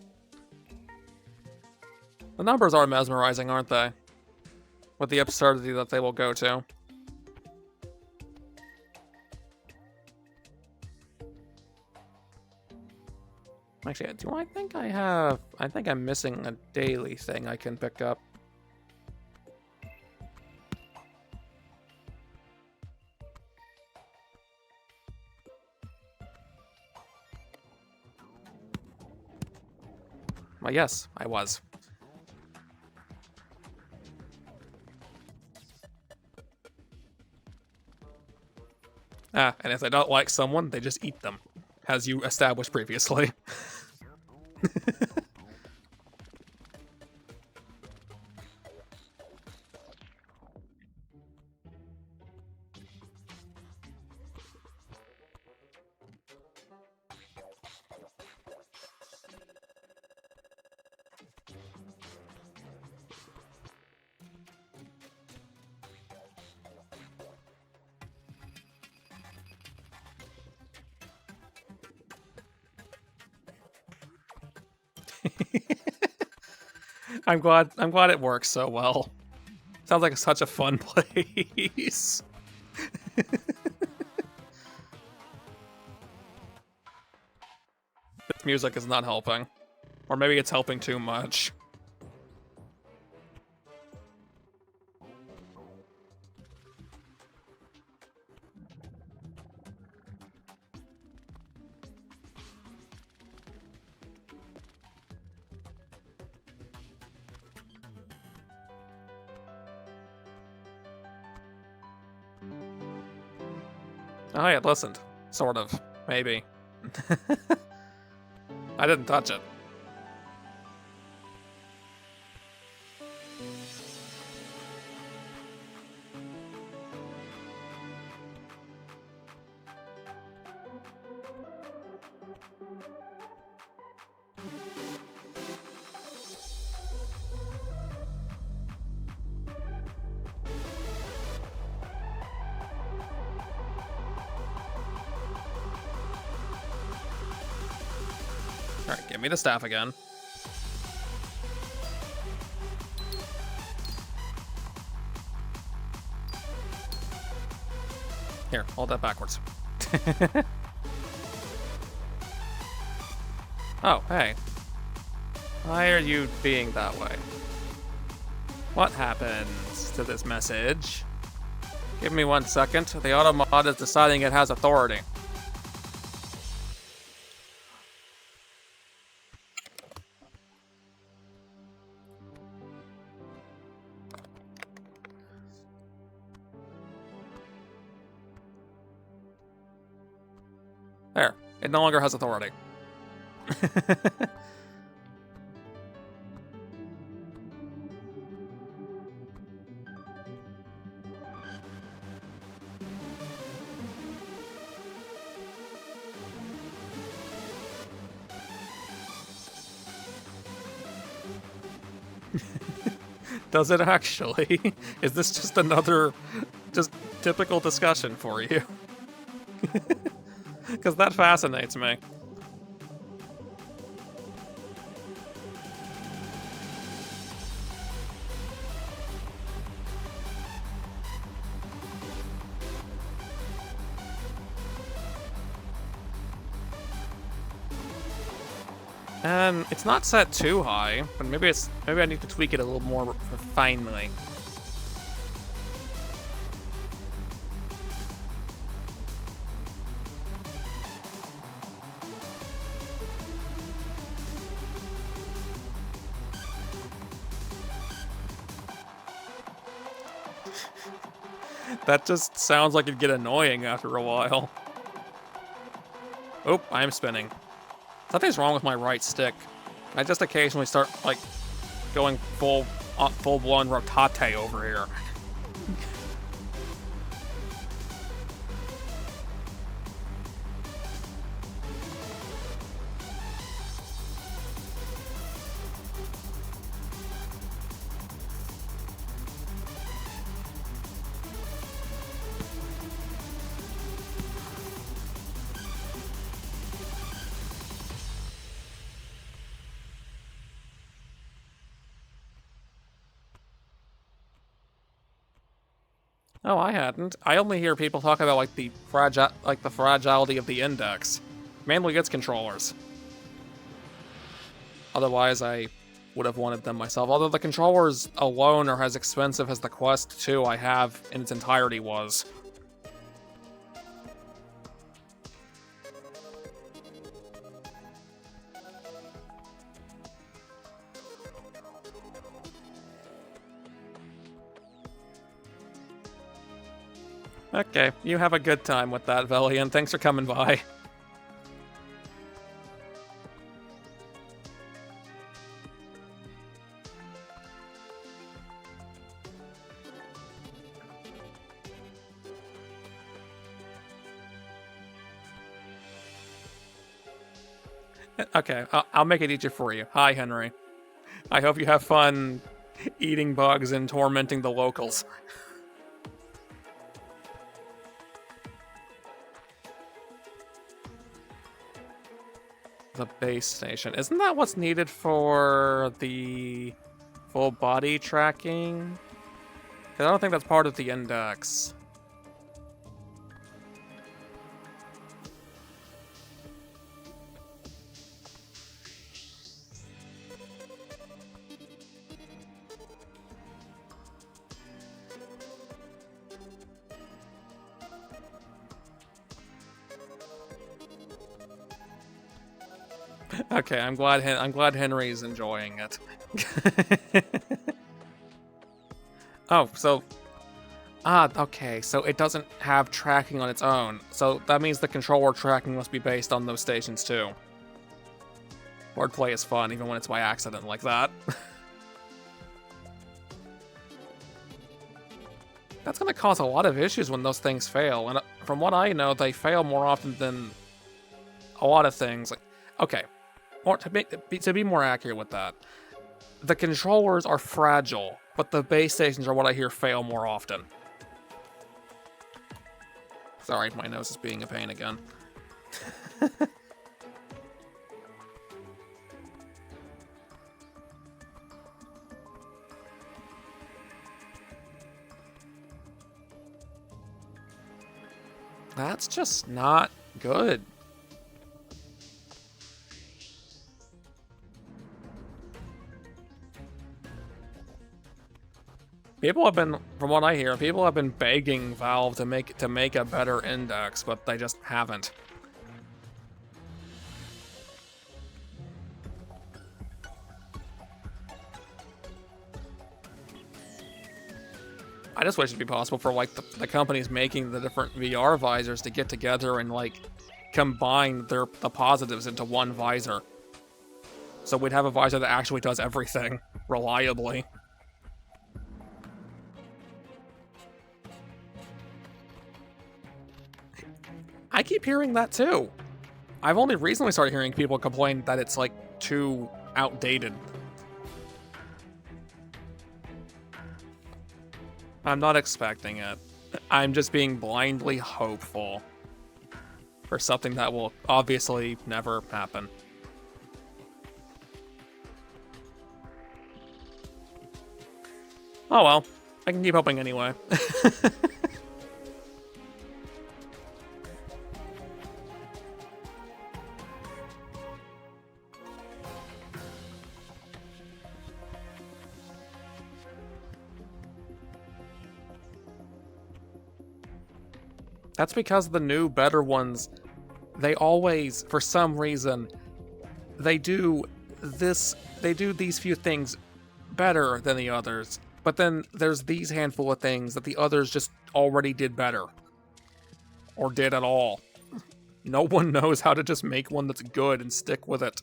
The numbers are mesmerizing, aren't they? With the absurdity that they will go to. Actually, do I think I have... I think I'm missing a daily thing I can pick up. Well, yes, I was. Ah, and if they don't like someone, they just eat them, as you established previously. I'm glad it works so well. Sounds like such a fun place. This music is not helping. Or maybe it's helping too much. Oh, it listened. Sort of. Maybe. I didn't touch it. Alright, give me the staff again. Here, hold that backwards. Oh, hey. Why are you being that way? What happens to this message? Give me 1 second. The automod is deciding it has authority. There. It no longer has authority. Does it actually? Is this just another, just typical discussion for you? Because that fascinates me. And it's not set too high, but maybe I need to tweak it a little more finely. That just sounds like it'd get annoying after a while. Oh, I'm spinning. Something's wrong with my right stick. I just occasionally start, like, going full-blown rotate over here. Oh, I hadn't. I only hear people talk about like the fragility of the index, mainly its controllers. Otherwise, I would have wanted them myself. Although the controllers alone are as expensive as the Quest 2 I have in its entirety was. Okay, you have a good time with that, Velian. Thanks for coming by. Okay, I'll make it easier for you. Hi, Henry. I hope you have fun eating bugs and tormenting the locals. The base station. Isn't that what's needed for the full body tracking? Because I don't think that's part of the index. Okay, I'm glad Henry's enjoying it. Oh, so okay, so it doesn't have tracking on its own. So that means the controller tracking must be based on those stations too. Wordplay is fun, even when it's by accident like that. That's gonna cause a lot of issues when those things fail, and from what I know, they fail more often than a lot of things. Like, okay, or to be more accurate with that, the controllers are fragile, but the base stations are what I hear fail more often. Sorry, my nose is being a pain again. That's just not good. People have been, from what I hear, people have been begging Valve to make a better index, but they just haven't. I just wish it'd be possible for like the companies making the different VR visors to get together and like combine the positives into one visor. So we'd have a visor that actually does everything reliably. I keep hearing that too. I've only recently started hearing people complain that it's like too outdated. I'm not expecting it. I'm just being blindly hopeful for something that will obviously never happen. Oh well, I can keep hoping anyway. That's because the new, better ones, they always, for some reason, they do these few things better than the others. But then there's these handful of things that the others just already did better. Or did at all. No one knows how to just make one that's good and stick with it.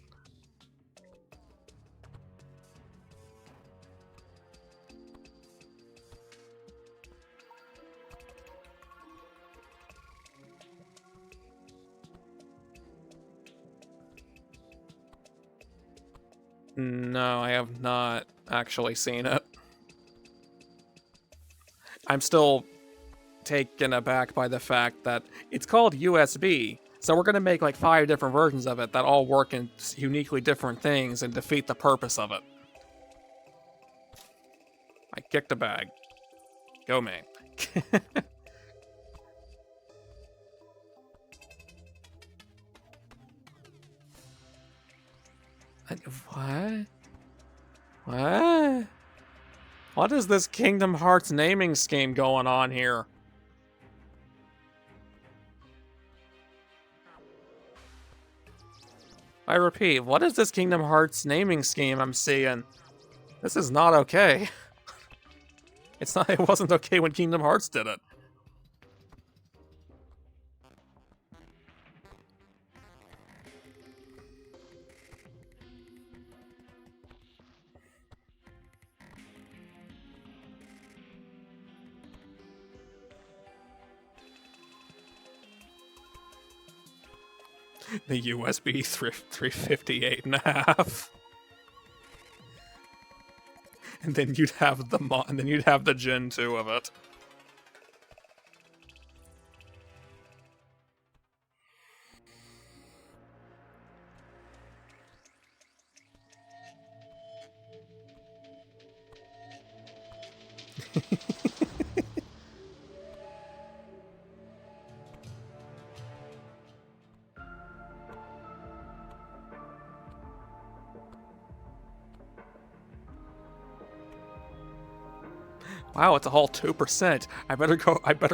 No, I have not actually seen it. I'm still taken aback by the fact that it's called USB, so we're gonna make like 5 different versions of it that all work in uniquely different things and defeat the purpose of it. I kicked a bag. Go me. What? What? What is this Kingdom Hearts naming scheme going on here? I repeat, what is this Kingdom Hearts naming scheme I'm seeing? This is not okay. It wasn't okay when Kingdom Hearts did it. The USB 358 and a half. And then you'd have the Gen 2 of it. Wow, it's a whole 2%. I better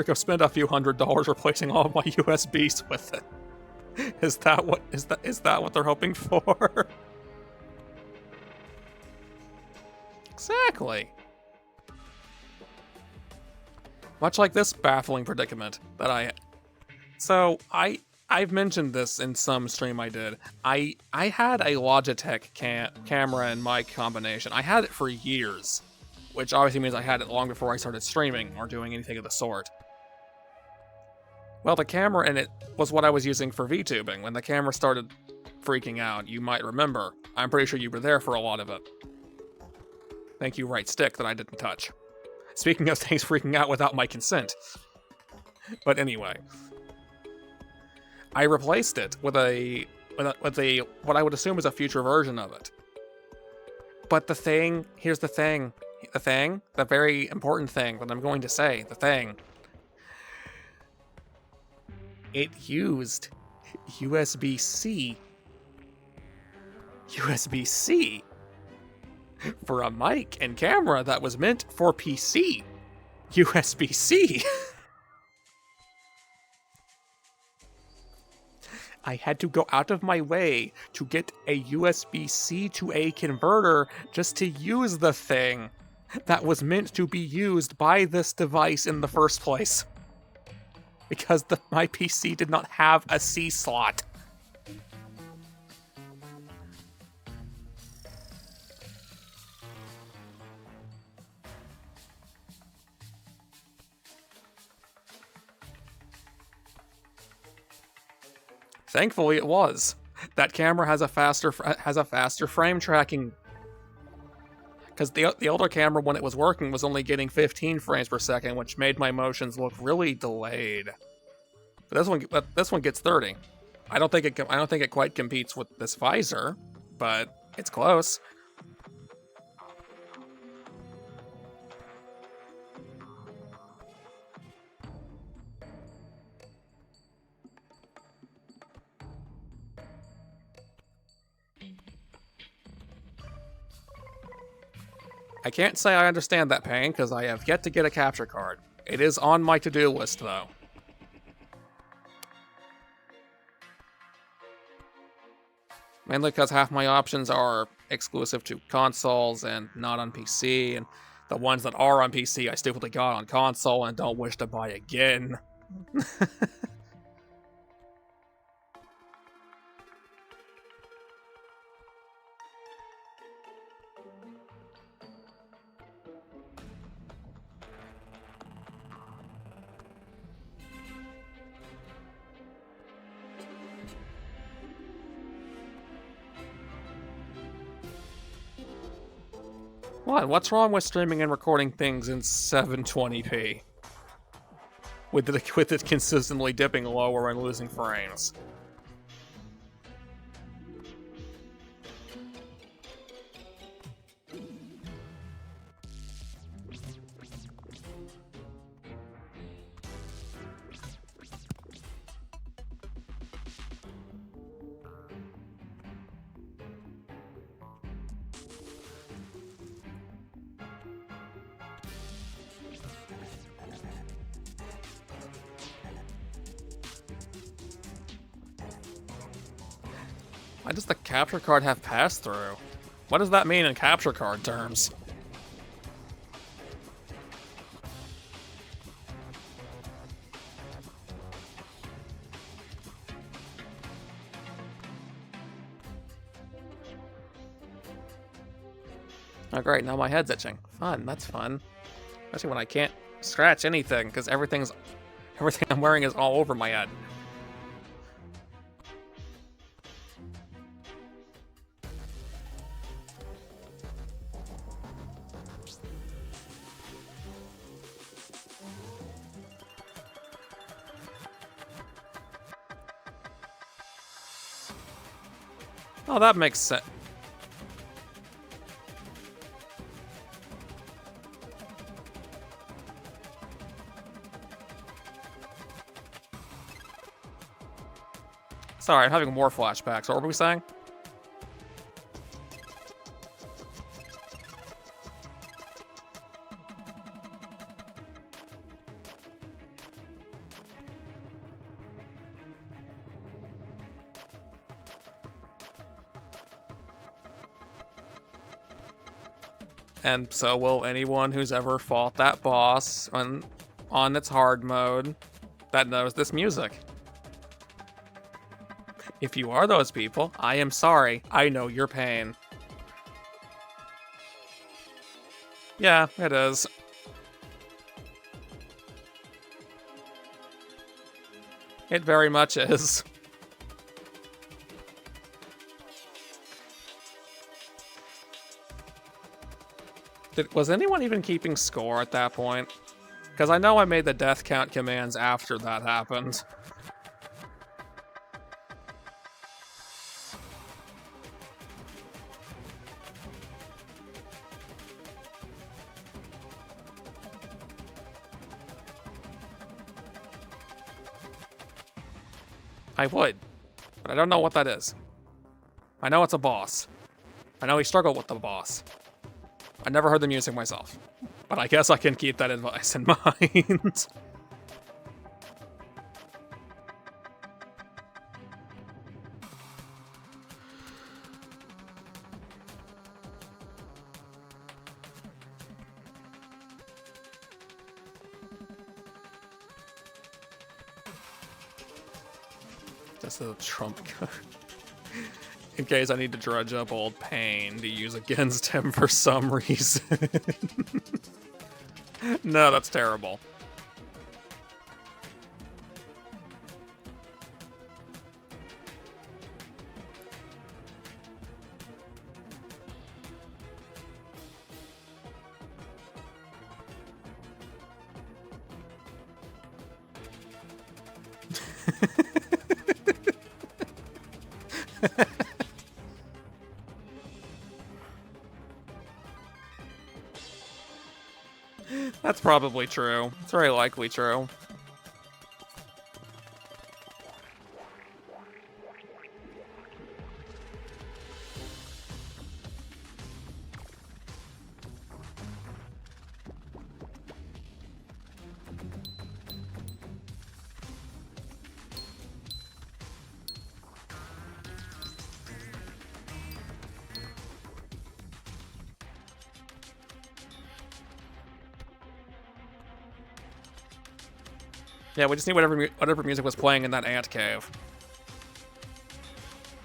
go spend a few $100 replacing all of my USBs with it. Is that what they're hoping for? Exactly. Much like this baffling predicament that I've mentioned this in some stream I did. I had a Logitech camera and mic combination. I had it for years, which obviously means I had it long before I started streaming or doing anything of the sort. Well, the camera in it was what I was using for VTubing. When the camera started freaking out, you might remember. I'm pretty sure you were there for a lot of it. Thank you, right stick, that I didn't touch. Speaking of things freaking out without my consent. But anyway, I replaced it with a what I would assume is a future version of it. But here's the thing, the very important thing that I'm going to say, it used USB-C for a mic and camera that was meant for PC. USB-C. I had to go out of my way to get a USB-C to A converter just to use the thing that was meant to be used by this device in the first place. Because my PC did not have a C slot. Thankfully, it was. That camera has a faster frame tracking Because the older camera, when it was working, was only getting 15 frames per second, which made my motions look really delayed. But this one gets 30. I don't think it quite competes with this visor, but it's close. I can't say I understand that pain, because I have yet to get a capture card. It is on my to-do list, though. Mainly because half my options are exclusive to consoles and not on PC, and the ones that are on PC I stupidly got on console and don't wish to buy again. What? What's wrong with streaming and recording things in 720p? With it consistently dipping lower and losing frames. Why does the capture card have pass-through? What does that mean in capture card terms? Oh great, now my head's itching. Fun, that's fun. Especially when I can't scratch anything, because everything I'm wearing is all over my head. Oh, that makes sense. Sorry, I'm having more flashbacks. What were we saying? And so will anyone who's ever fought that boss on its hard mode that knows this music. If you are those people, I am sorry. I know your pain. Yeah, it is. It very much is. Was anyone even keeping score at that point? Because I know I made the death count commands after that happened. I would, but I don't know what that is. I know it's a boss. I know he struggled with the boss. I never heard the music myself, but I guess I can keep that advice in mind. That's a trump card. In case I need to dredge up old pain to use against him for some reason. No, that's terrible. That's probably true. It's very likely true. Yeah, we just need whatever music was playing in that ant cave.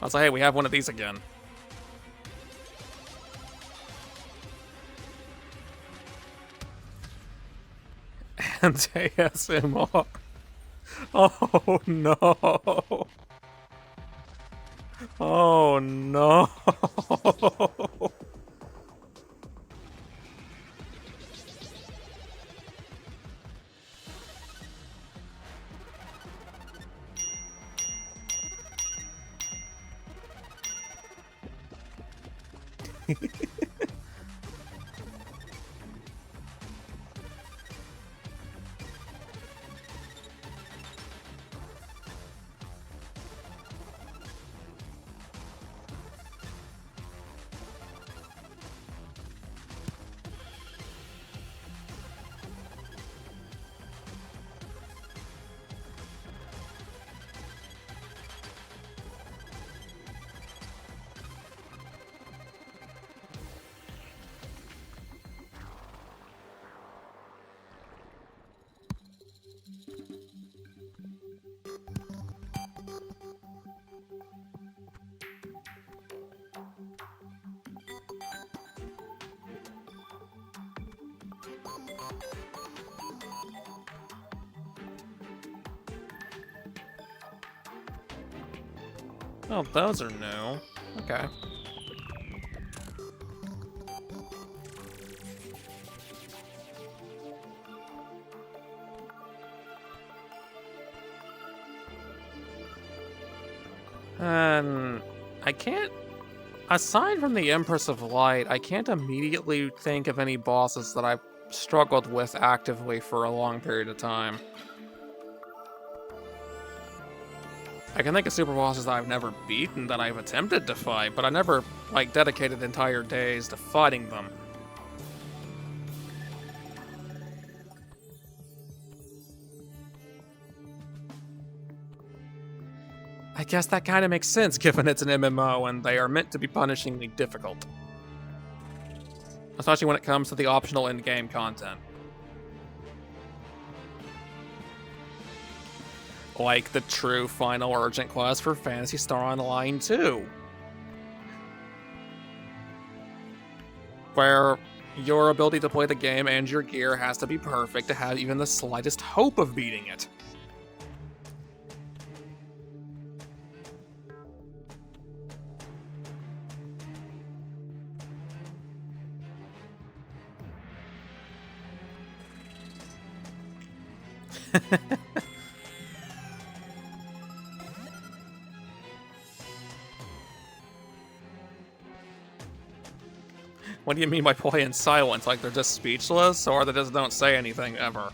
I was like, hey, we have one of these again. And ASMR. Oh no. Oh no. Oh, those are new. Okay. I can't... Aside from the Empress of Light, I can't immediately think of any bosses that I've struggled with actively for a long period of time. I can think of super bosses that I've never beaten that I've attempted to fight, but I never, like, dedicated entire days to fighting them. I guess that kind of makes sense given it's an MMO and they are meant to be punishingly difficult. Especially when it comes to the optional in-game content. Like the true final urgent quest for Phantasy Star Online 2. Where your ability to play the game and your gear has to be perfect to have even the slightest hope of beating it. What do you mean by play in silence? Like they're just speechless, or they just don't say anything ever?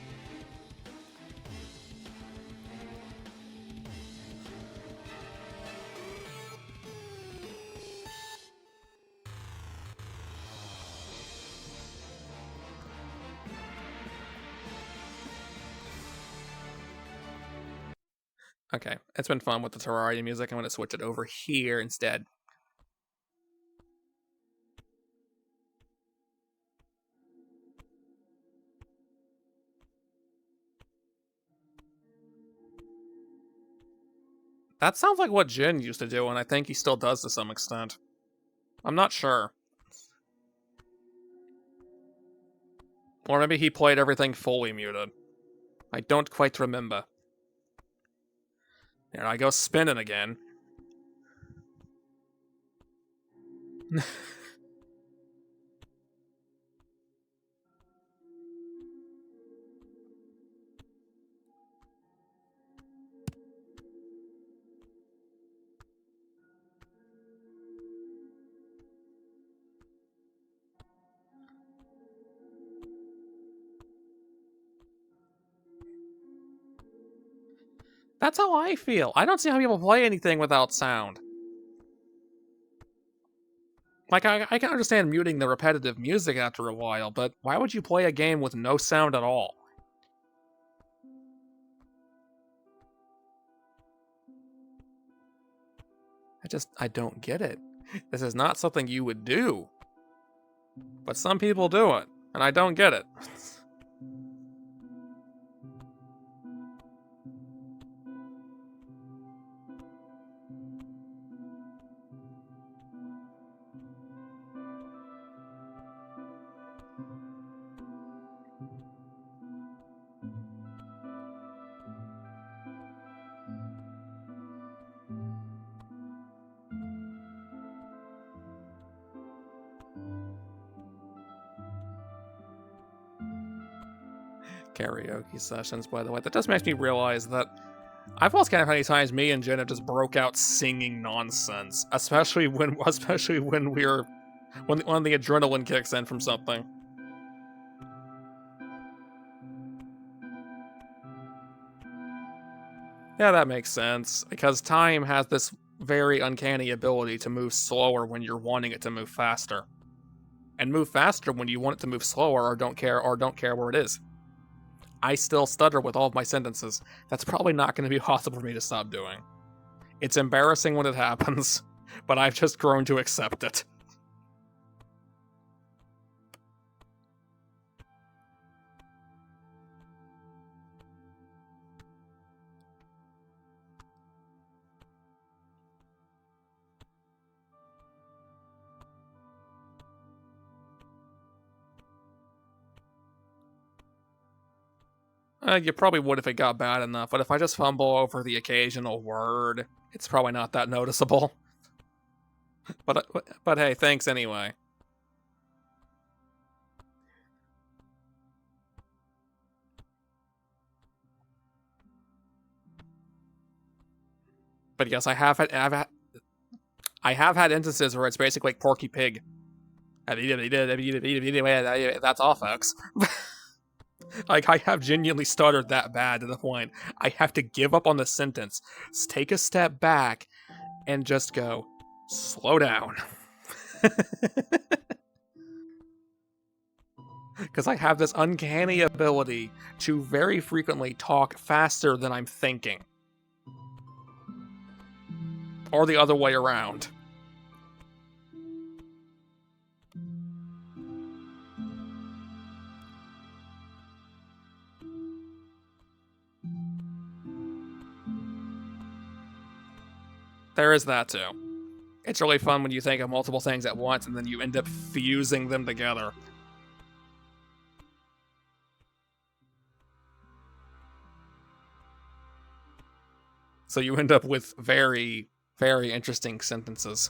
Okay, it's been fun with the Terraria music. I'm going to switch it over here instead. That sounds like what Jin used to do, and I think he still does to some extent. I'm not sure. Or maybe he played everything fully muted. I don't quite remember. There I go spinning again. That's how I feel. I don't see how people play anything without sound. Like, I can understand muting the repetitive music after a while, but why would you play a game with no sound at all? I don't get it. This is not something you would do. But some people do it, and I don't get it. Karaoke sessions, by the way. That just makes me realize that I've lost count of how many times me and Jenna just broke out singing nonsense, especially when when the adrenaline kicks in from something. Yeah, that makes sense, because time has this very uncanny ability to move slower when you're wanting it to move faster. And move faster when you want it to move slower or don't care where it is. I still stutter with all of my sentences. That's probably not going to be possible for me to stop doing. It's embarrassing when it happens, but I've just grown to accept it. You probably would if it got bad enough, but if I just fumble over the occasional word, it's probably not that noticeable. But hey, thanks anyway. But yes, I have had instances where it's basically like Porky Pig. That's all, folks. Like, I have genuinely stuttered that bad to the point I have to give up on the sentence, take a step back, and just go, slow down. Because I have this uncanny ability to very frequently talk faster than I'm thinking. Or the other way around. There is that too. It's really fun when you think of multiple things at once and then you end up fusing them together. So you end up with very, very interesting sentences.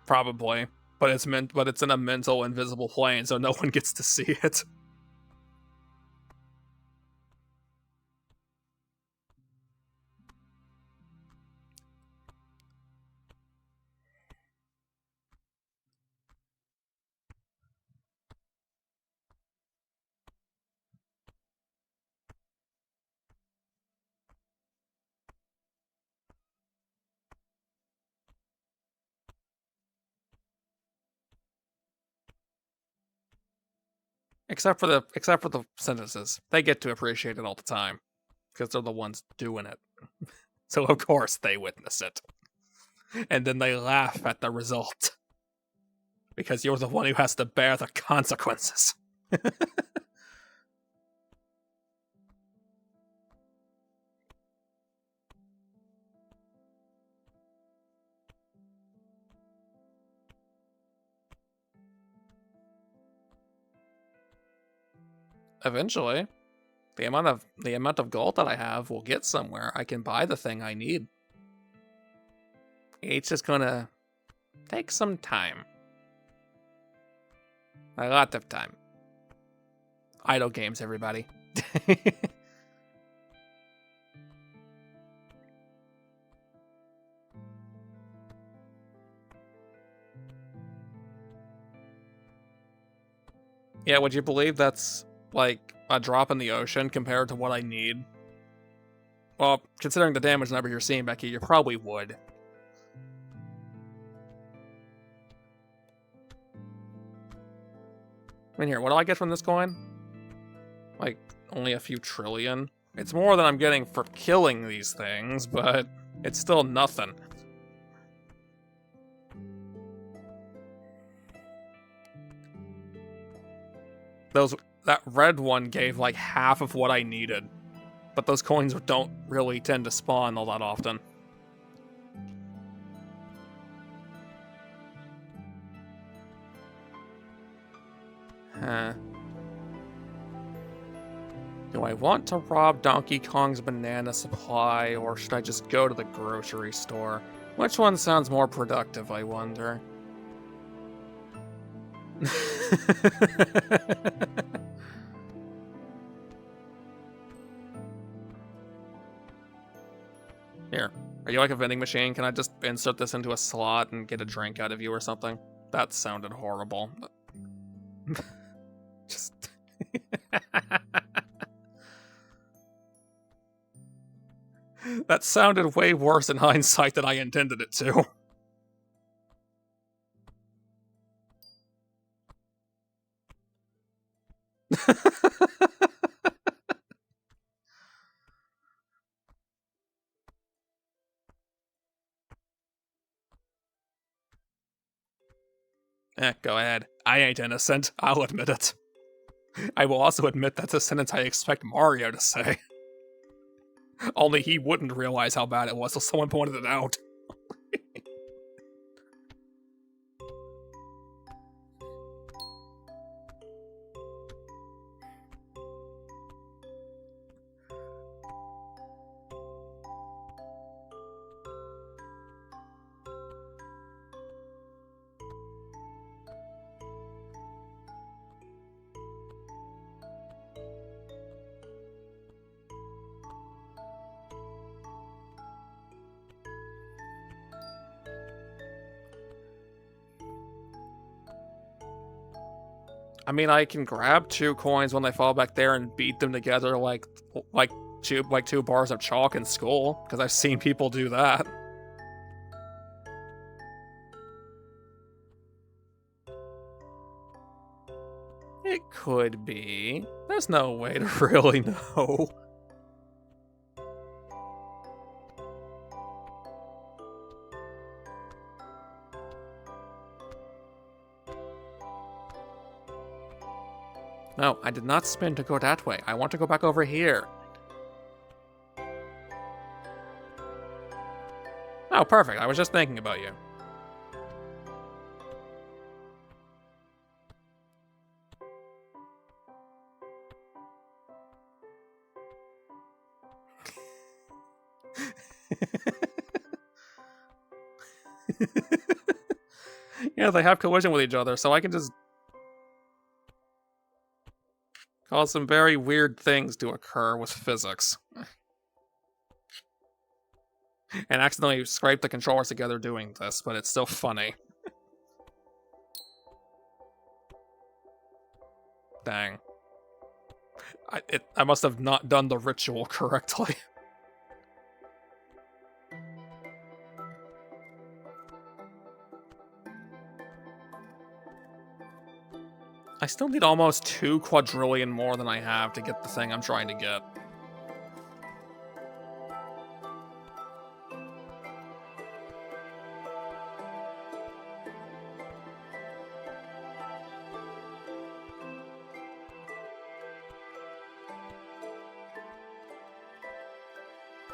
Probably. But it's in a mental invisible plane, so no one gets to see it. Except for the sentences. They get to appreciate it all the time. Because they're the ones doing it. So of course they witness it. And then they laugh at the result. Because you're the one who has to bear the consequences. Eventually, the amount of gold that I have will get somewhere. I can buy the thing I need. It's just gonna take some time. A lot of time. Idle games, everybody. Yeah, would you believe that's like a drop in the ocean compared to what I need? Well, considering the damage number you're seeing, Becky, you probably would. I mean, here, what do I get from this coin? Like, only a few trillion? It's more than I'm getting for killing these things, but it's still nothing. That red one gave like half of what I needed, but those coins don't really tend to spawn all that often. Huh. Do I want to rob Donkey Kong's banana supply, or should I just go to the grocery store? Which one sounds more productive, I wonder? Here, are you like a vending machine? Can I just insert this into a slot and get a drink out of you or something? That sounded horrible. Just... That sounded way worse in hindsight than I intended it to. Go ahead. I ain't innocent. I'll admit it. I will also admit that's a sentence I expect Mario to say. Only he wouldn't realize how bad it was, so someone pointed it out. I mean, I can grab 2 coins when they fall back there and beat them together like two bars of chalk in school, because I've seen people do that. It could be. There's no way to really know. No, I did not spin to go that way. I want to go back over here. Oh, perfect. I was just thinking about you. Yeah, they have collision with each other, so I can just cause some very weird things to occur with physics. And accidentally scrape the controllers together doing this, but it's still funny. Dang. I must have not done the ritual correctly. I still need almost 2 quadrillion more than I have to get the thing I'm trying to get.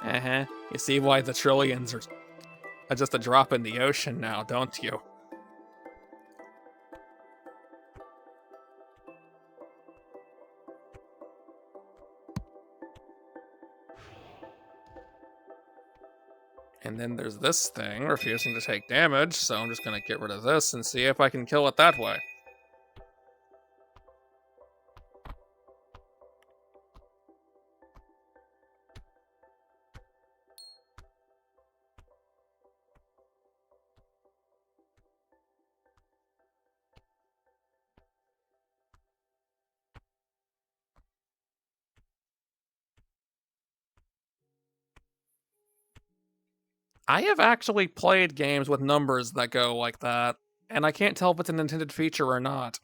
Uh-huh. You see why the trillions are just a drop in the ocean now, don't you? And then there's this thing refusing to take damage, so I'm just gonna get rid of this and see if I can kill it that way. I have actually played games with numbers that go like that, and I can't tell if it's an intended feature or not.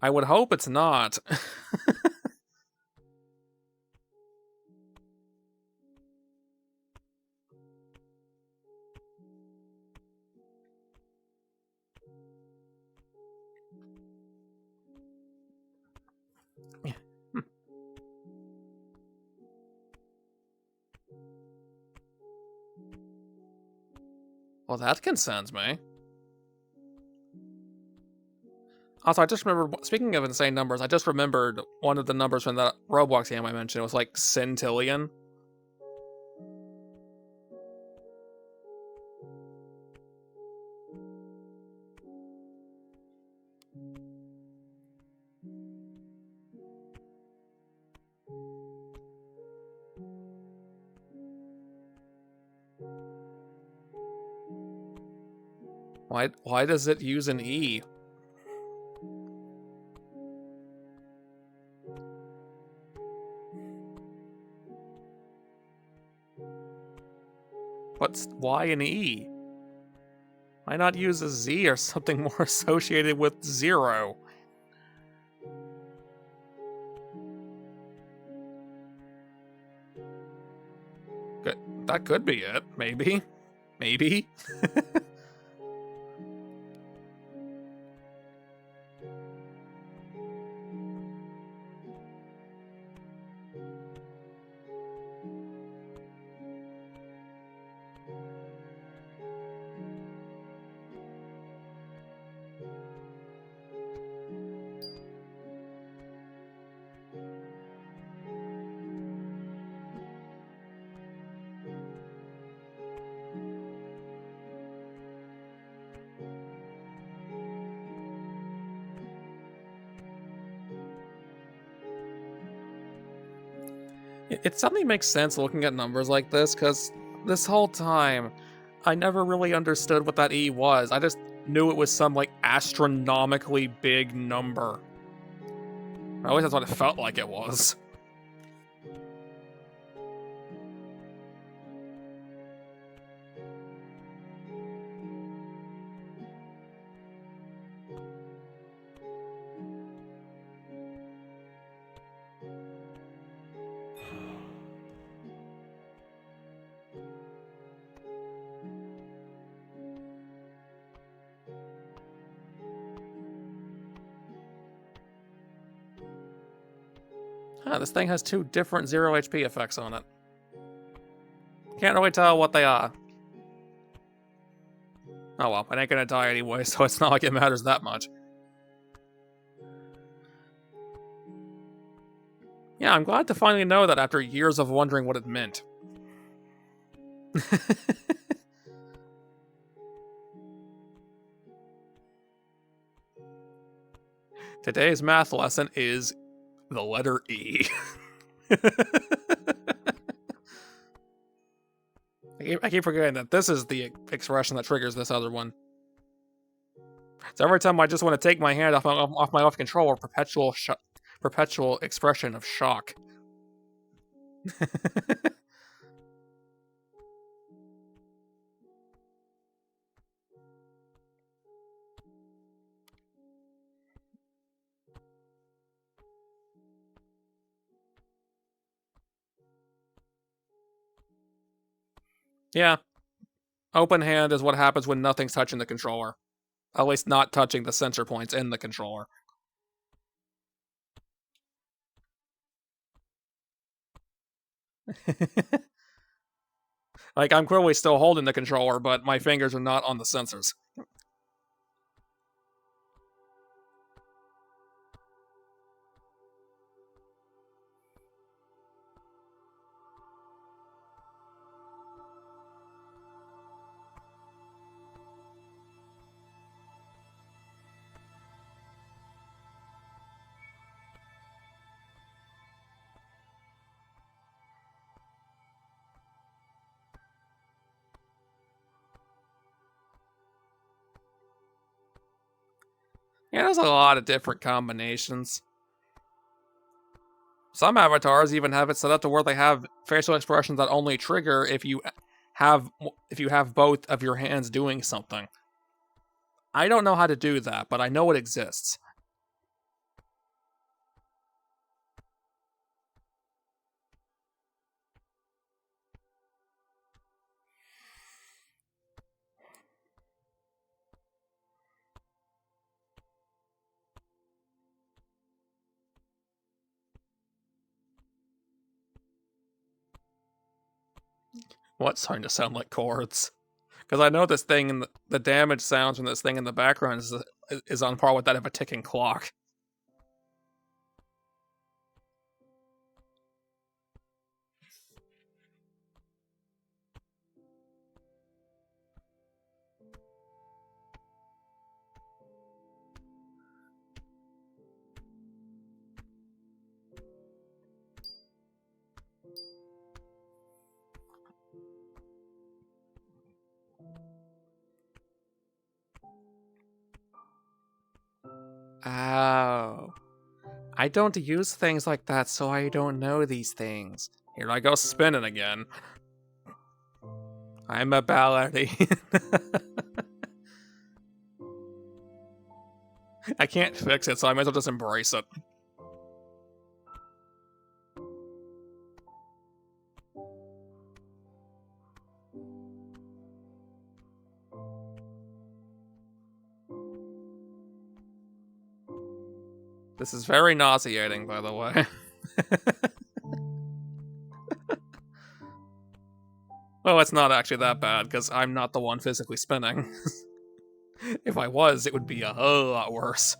I would hope it's not. Well, that concerns me. Also, I just remember, speaking of insane numbers, I just remembered one of the numbers from that Roblox game I mentioned. It was like centillion. Why does it use an E? Why an E? Why not use a Z or something more associated with 0? That could be it, maybe. Maybe. It suddenly makes sense looking at numbers like this, because this whole time, I never really understood what that E was. I just knew it was some, like, astronomically big number. At least that's what it felt like it was. This thing has 2 different 0 HP effects on it. Can't really tell what they are. Oh well, I ain't gonna die anyway, so it's not like it matters that much. Yeah, I'm glad to finally know that after years of wondering what it meant. Today's math lesson is the letter E. I keep forgetting that this is the expression that triggers this other one. So every time I just want to take my hand off my left controller, perpetual expression of shock. Yeah. Open hand is what happens when nothing's touching the controller. At least not touching the sensor points in the controller. Like, I'm clearly still holding the controller, but my fingers are not on the sensors. Yeah, there's a lot of different combinations. Some avatars even have it set up to where they have facial expressions that only trigger if you if you have both of your hands doing something. I don't know how to do that, but I know it exists. What's starting to sound like chords? Because I know this thing and the damage sounds from this thing in the background is on par with that of a ticking clock. Oh. I don't use things like that, so I don't know these things. Here I go spinning again. I'm a ballerina. I can't fix it, so I might as well just embrace it. This is very nauseating, by the way. Well, it's not actually that bad, because I'm not the one physically spinning. If I was, it would be a whole lot worse.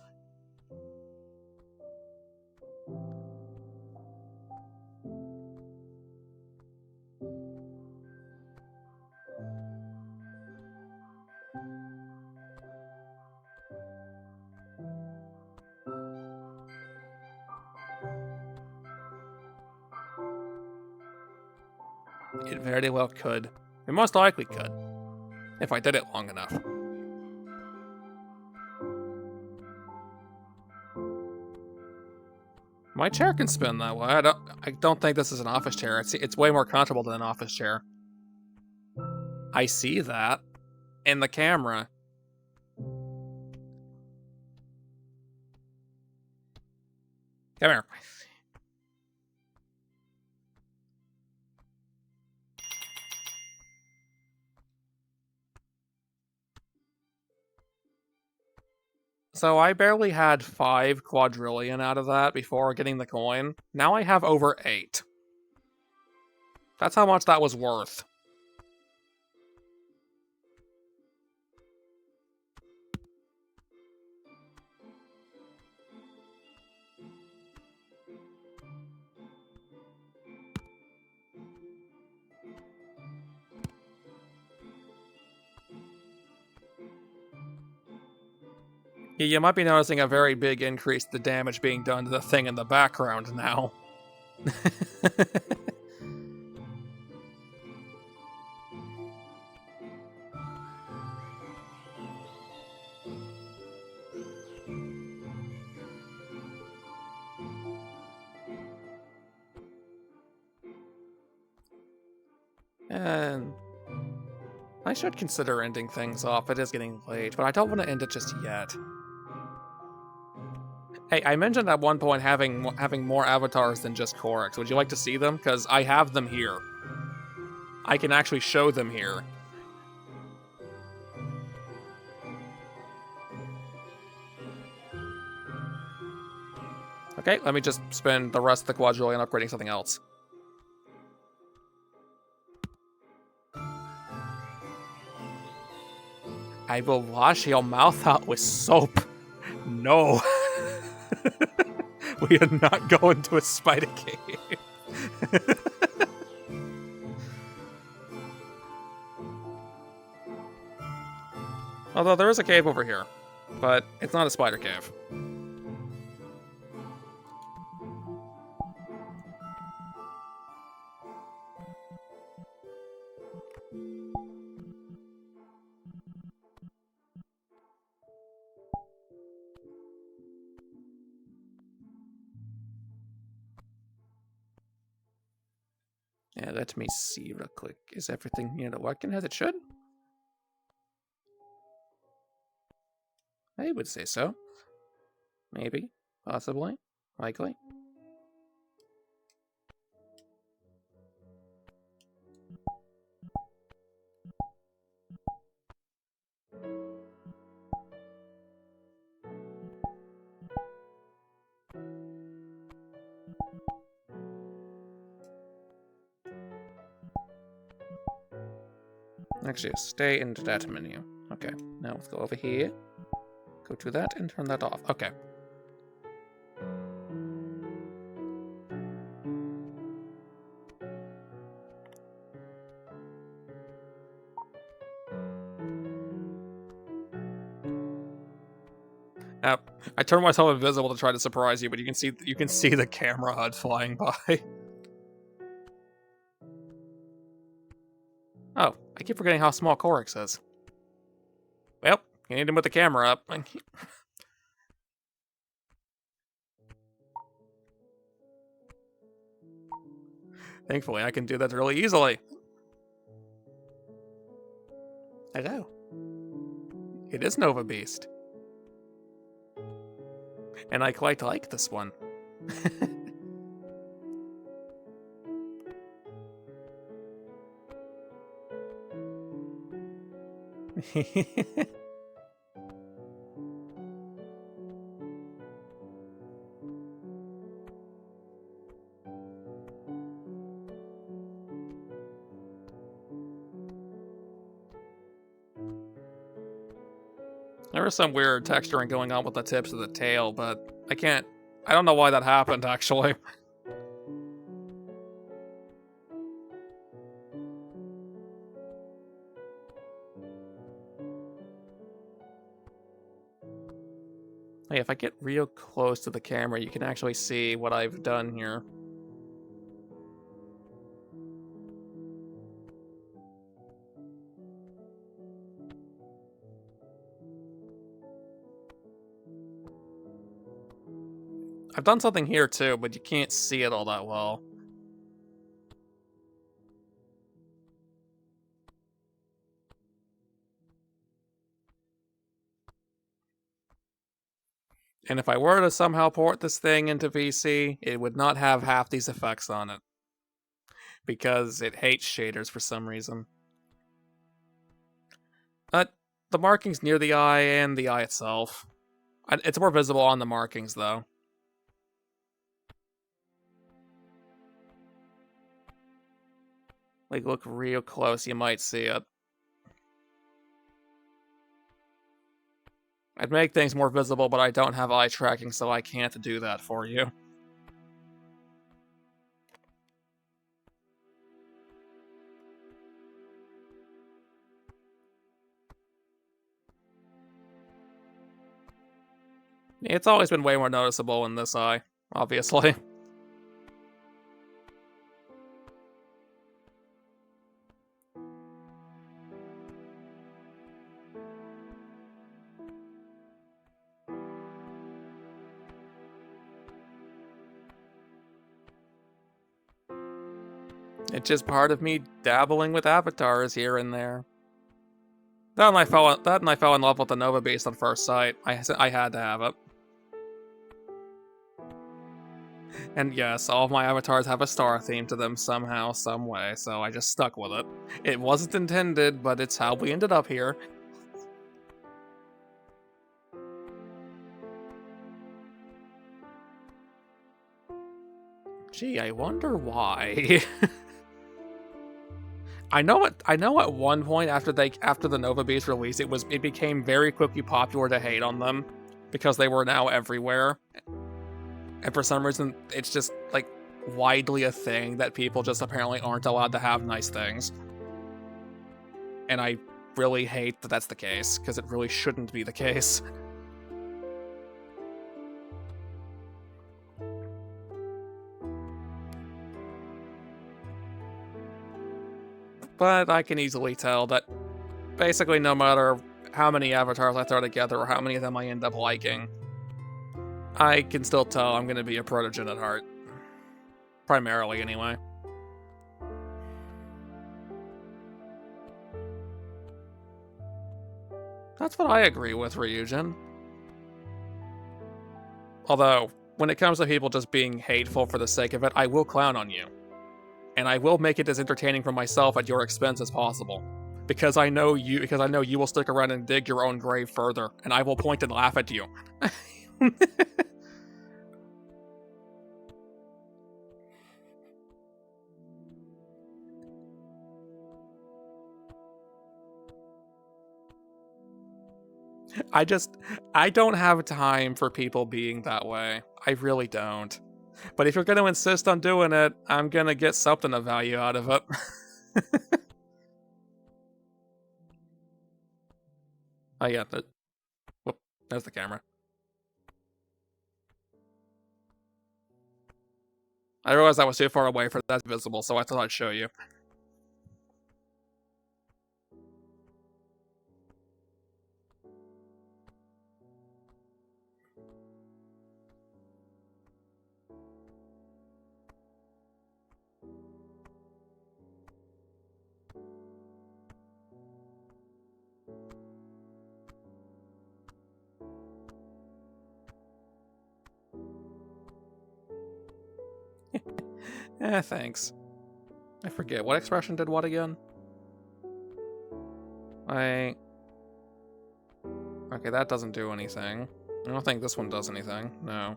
It very well could. It most likely could. If I did it long enough. My chair can spin that way. I don't think this is an office chair. It's way more comfortable than an office chair. I see that in the camera. Come here. So I barely had 5 quadrillion out of that before getting the coin. Now I have over 8. That's how much that was worth. You might be noticing a very big increase in the damage being done to the thing in the background now. And I should consider ending things off. It is getting late, but I don't want to end it just yet. Hey, I mentioned at one point having more avatars than just Korix. Would you like to see them? Because I have them here. I can actually show them here. Okay, let me just spend the rest of the quadrillion upgrading something else. I will wash your mouth out with soap. No. We are not going to a spider cave. Although there is a cave over here, but it's not a spider cave. Yeah, Let me see real quick. Is everything here working as it should? I would say so. Maybe. Possibly. Likely. Actually, stay into that menu. Okay, now let's go over here. Go to that and turn that off. Okay. Now, I turned myself invisible to try to surprise you, but you can see the camera HUD flying by. Oh, I keep forgetting how small Korix is. Well, you need him with the camera up. Thankfully, I can do that really easily. Hello. It is Nova Beast. And I quite like this one. There was some weird texturing going on with the tips of the tail, but I don't know why that happened, actually. Hey, if I get real close to the camera, you can actually see what I've done here. I've done something here too, but you can't see it all that well. And if I were to somehow port this thing into VC, it would not have half these effects on it. Because it hates shaders for some reason. The markings near the eye and the eye itself. It's more visible on the markings, though. Like, look real close, you might see it. I'd make things more visible, but I don't have eye tracking, so I can't do that for you. It's always been way more noticeable in this eye, obviously. It's just part of me dabbling with avatars here and there. That and I fell in love with the Nova Beast on first sight. I had to have it. And yes, all of my avatars have a star theme to them somehow, some way, so I just stuck with it. It wasn't intended, but it's how we ended up here. Gee, I wonder why. I know at one point after the Nova Beast release, it became very quickly popular to hate on them because they were now everywhere. And for some reason, it's just like widely a thing that people just apparently aren't allowed to have nice things. And I really hate that that's the case, because it really shouldn't be the case. But I can easily tell that basically no matter how many avatars I throw together or how many of them I end up liking, I can still tell I'm going to be a Protogen at heart. Primarily, anyway. That's what I agree with, Ryujin. Although, when it comes to people just being hateful for the sake of it, I will clown on you. And I will make it as entertaining for myself at your expense as possible. Because I know you will stick around and dig your own grave further, and I will point and laugh at you. I don't have time for people being that way. I really don't. But if you're going to insist on doing it, I'm going to get something of value out of it. Oh yeah, whoop, there's the camera. I realized I was too far away for that visible, so I thought I'd show you. Thanks. I forget, what expression did what again? Okay, that doesn't do anything. I don't think this one does anything. No.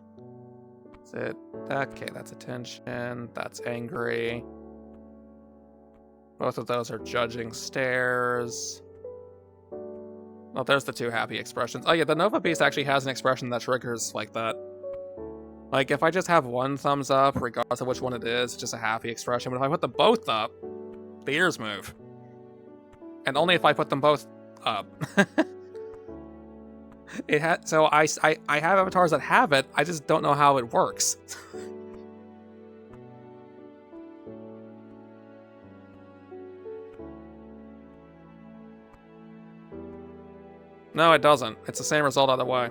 Is it? Okay, that's attention. That's angry. Both of those are judging stares. Oh, there's the two happy expressions. Oh yeah, the Nova Beast actually has an expression that triggers like that. Like, if I just have one thumbs up, regardless of which one it is, it's just a happy expression. But if I put them both up, the ears move. And only if I put them both up. So I have avatars that have it, I just don't know how it works. No, it doesn't. It's the same result either way.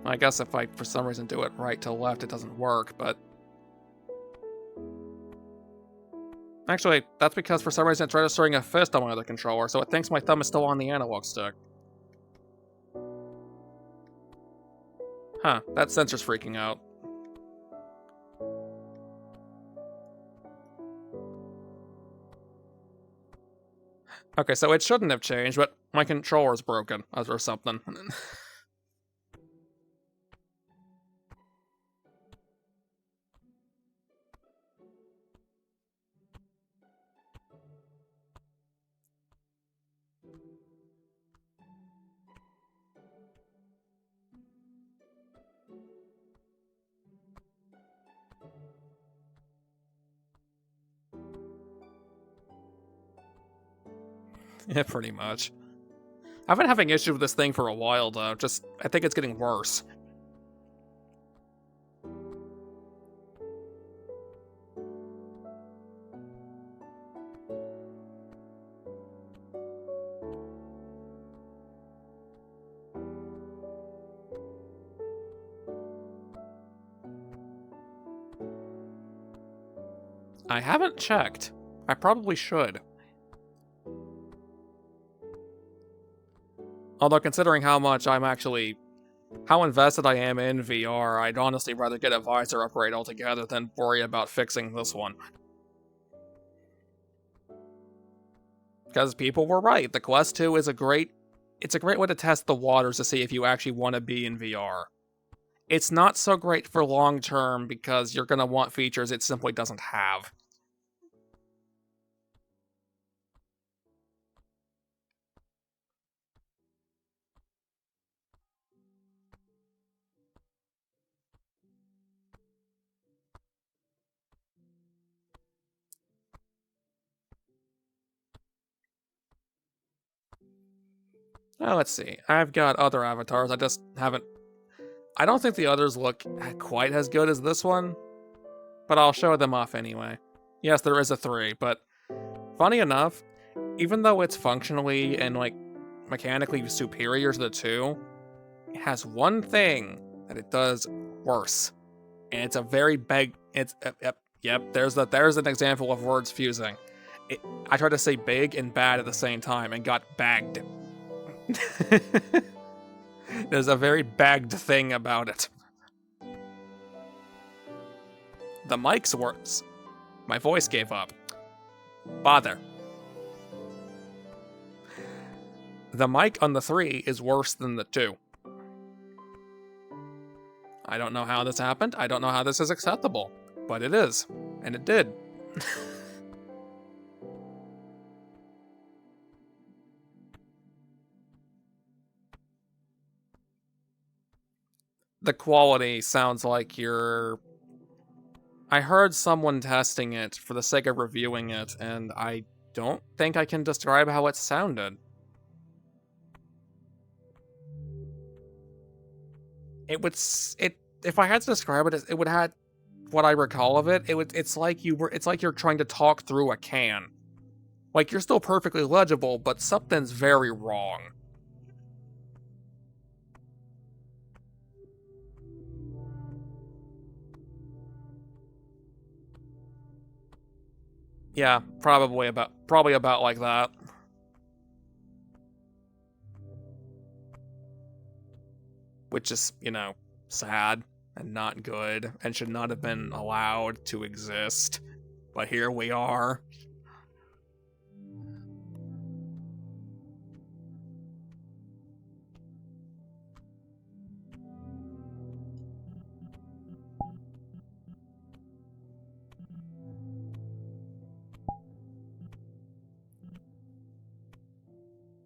I guess if I, for some reason, do it right to left, it doesn't work, but... Actually, that's because for some reason it's registering a fist on my other controller, so it thinks my thumb is still on the analog stick. Huh, that sensor's freaking out. Okay, so it shouldn't have changed, but my controller's broken, or something. Yeah, pretty much. I've been having issues with this thing for a while, though. I think it's getting worse. I haven't checked. I probably should. Although considering how invested I am in VR, I'd honestly rather get a visor upgrade altogether than worry about fixing this one. Because people were right, the Quest 2 is a great way to test the waters to see if you actually want to be in VR. It's not so great for long term because you're going to want features it simply doesn't have. Well, let's see. I've got other avatars, I just haven't... I don't think the others look quite as good as this one, but I'll show them off anyway. Yes, there is a 3, but funny enough, even though it's functionally and, like, mechanically superior to the 2, it has one thing that it does worse. And it's a very big... Yep, there's an example of words fusing. I tried to say big and bad at the same time and got bagged. There's a very bagged thing about it. The mic's worse. My voice gave up. Bother. The mic on the 3 is worse than the 2. I don't know how this happened. I don't know how this is acceptable. But it is. And it did. The quality sounds like you're... I heard someone testing it for the sake of reviewing it, and I don't think I can describe how it sounded. If I had to describe it, it would have what I recall of it. It's like you're trying to talk through a can. Like, you're still perfectly legible, but something's very wrong. Yeah, probably about like that. Which is, sad and not good and should not have been allowed to exist. But here we are.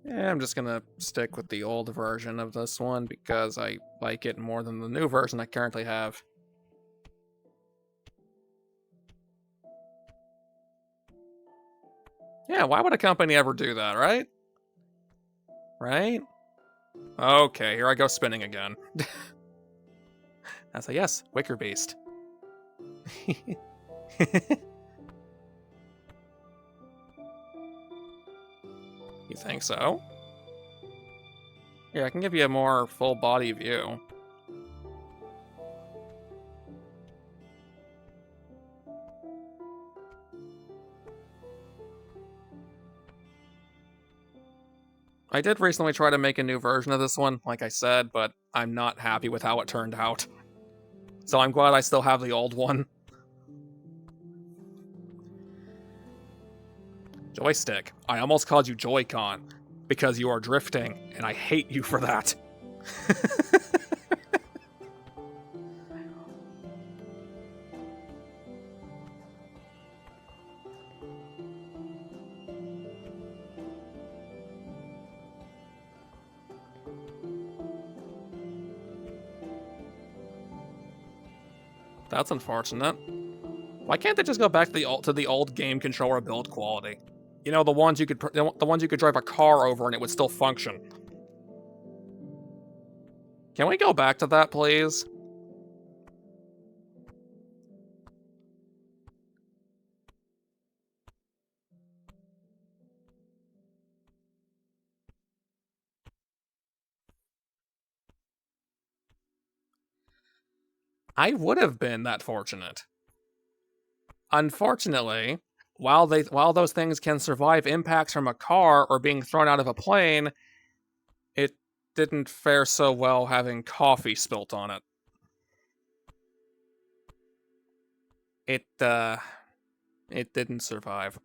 Yeah, I'm just gonna stick with the old version of this one because I like it more than the new version I currently have. Yeah, why would a company ever do that, right? Right? Okay, here I go spinning again. That's a yes, Wicker Beast. You think so? Here, I can give you a more full body view. I did recently try to make a new version of this one, like I said, but I'm not happy with how it turned out. So I'm glad I still have the old one. Joystick. I almost called you Joy-Con, because you are drifting, and I hate you for that. That's unfortunate. Why can't they just go back to the old game controller build quality? You know, the ones you could drive a car over and it would still function. Can we go back to that, please? I would have been that fortunate. Unfortunately, while those things can survive impacts from a car or being thrown out of a plane, it didn't fare so well having coffee spilt on it. It didn't survive.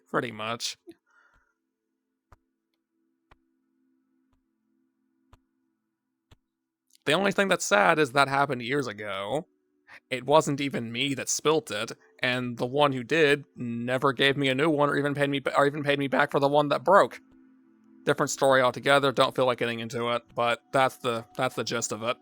Pretty much. The only thing that's sad is that happened years ago. It wasn't even me that spilt it, and the one who did never gave me a new one or even paid me back for the one that broke. Different story altogether. Don't feel like getting into it, but that's the gist of it.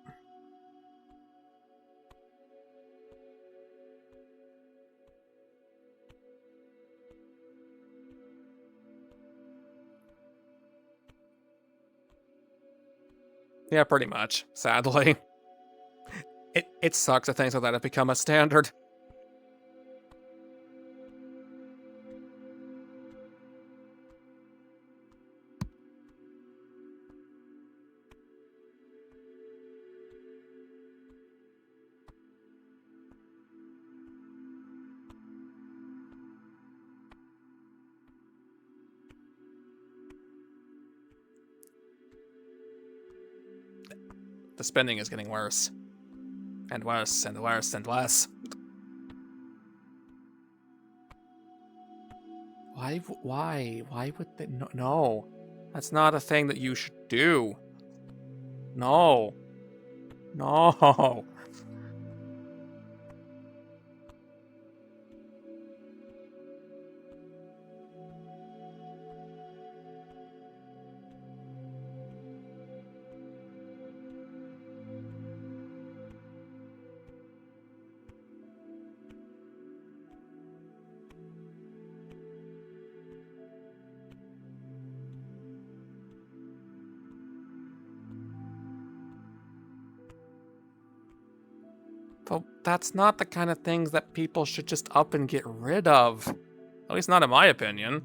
Yeah, pretty much. Sadly, it sucks that things like that have become a standard. The spinning is getting worse. And worse, and worse, and worse. Why would they... No. That's not a thing that you should do. No. No. But that's not the kind of things that people should just up and get rid of. At least not in my opinion.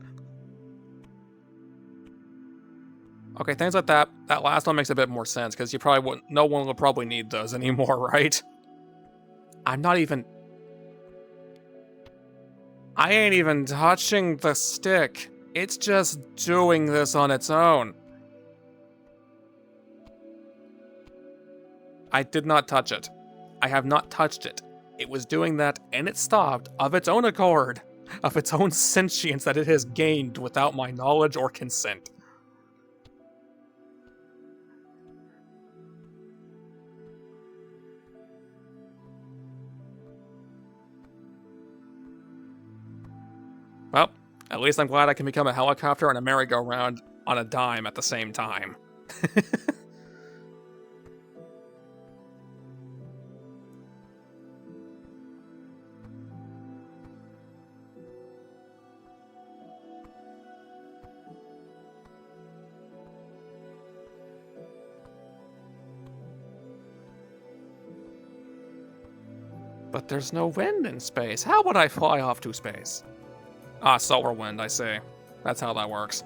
Okay, things like that. That last one makes a bit more sense, because you probably wouldn't... No one will probably need those anymore, right? I'm not even... I ain't even touching the stick. It's just doing this on its own. I did not touch it. I have not touched it. It was doing that, and it stopped of its own accord, of its own sentience that it has gained without my knowledge or consent. Well, at least I'm glad I can become a helicopter and a merry-go-round on a dime at the same time. But there's no wind in space. How would I fly off to space? Ah, solar wind, I see. That's how that works.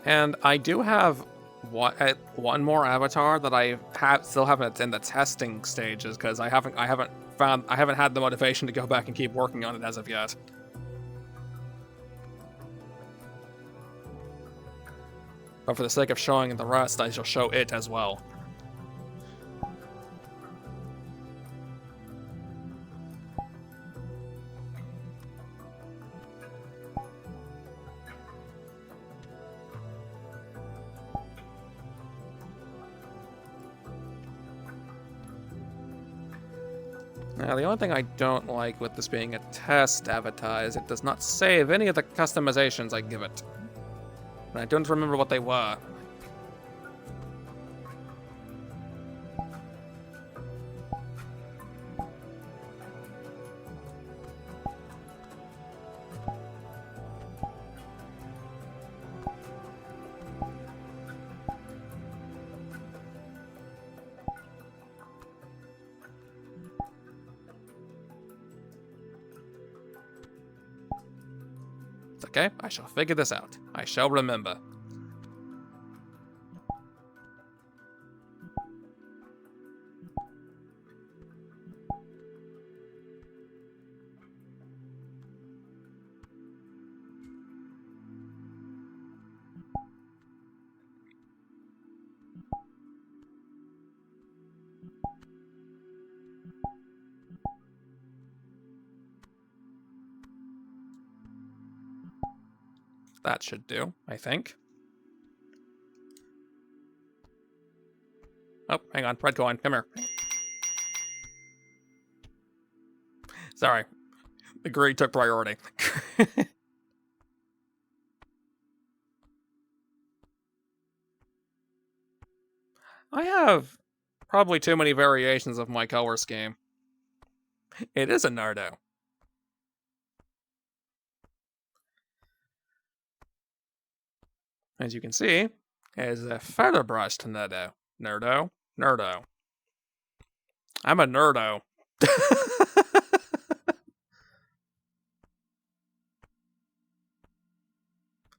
And I do have one more avatar that I still haven't in the testing stages, because I haven't had the motivation to go back and keep working on it as of yet. But for the sake of showing the rest, I shall show it as well. Now, the only thing I don't like with this being a test avatar is it does not save any of the customizations I give it. And I don't remember what they were. It's okay, I shall figure this out. I shall remember. That should do, I think. Oh, hang on. Red coin, come here. Sorry. The greed took priority. I have probably too many variations of my color scheme. It is a Nardo. As you can see, it is a feather brushed Nerdo. Nerdo? Nerdo. I'm a nerdo.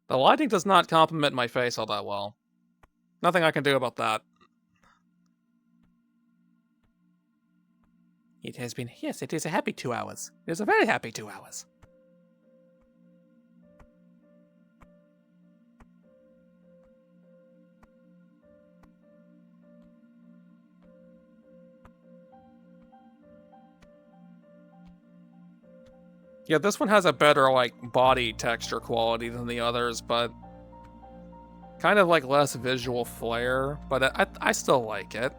The lighting does not complement my face all that well. Nothing I can do about that. It has been, yes, it is a happy 2 hours. It is a very happy 2 hours. Yeah, this one has a better, like, body texture quality than the others, but kind of, like, less visual flair, but I still like it.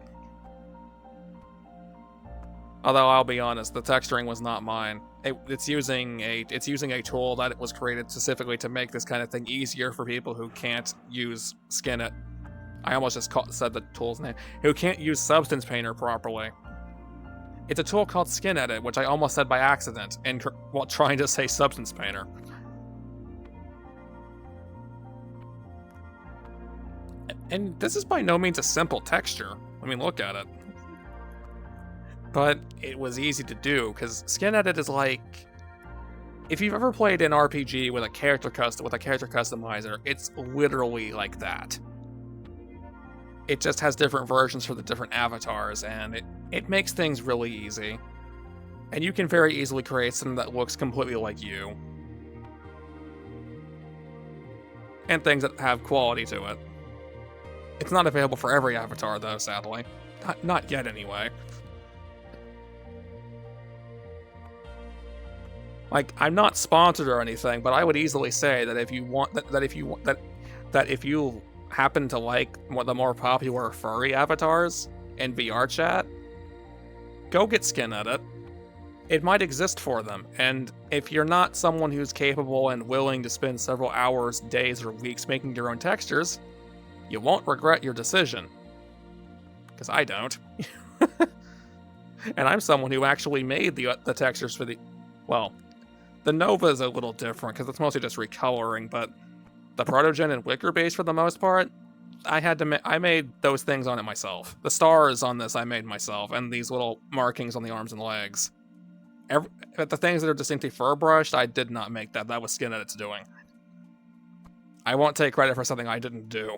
Although, I'll be honest, the texturing was not mine. It's using a tool that was created specifically to make this kind of thing easier for people who can't use Skinit. I almost just said the tool's name. Who can't use Substance Painter properly. It's a tool called Skin Edit, which I almost said by accident, while trying to say Substance Painter. And this is by no means a simple texture. I mean, look at it. But it was easy to do, because Skin Edit is like... If you've ever played an RPG with a character customizer, it's literally like that. It just has different versions for the different avatars, and it makes things really easy. And you can very easily create something that looks completely like you. And things that have quality to it. It's not available for every avatar, though, sadly. Not yet, anyway. Like, I'm not sponsored or anything, but I would easily say that if you want that if you happen to like the more popular furry avatars in VR chat, go get Skin Edit. It might exist for them, and if you're not someone who's capable and willing to spend several hours, days, or weeks making your own textures, you won't regret your decision. Because I don't. And I'm someone who actually made the textures for the... Well, the Nova is a little different, because it's mostly just recoloring, but the Protogen and Wicker base, for the most part, I made those things on it myself. The stars on this I made myself, and these little markings on the arms and legs. But the things that are distinctly fur-brushed, I did not make that. That was Skin Edit's doing. I won't take credit for something I didn't do.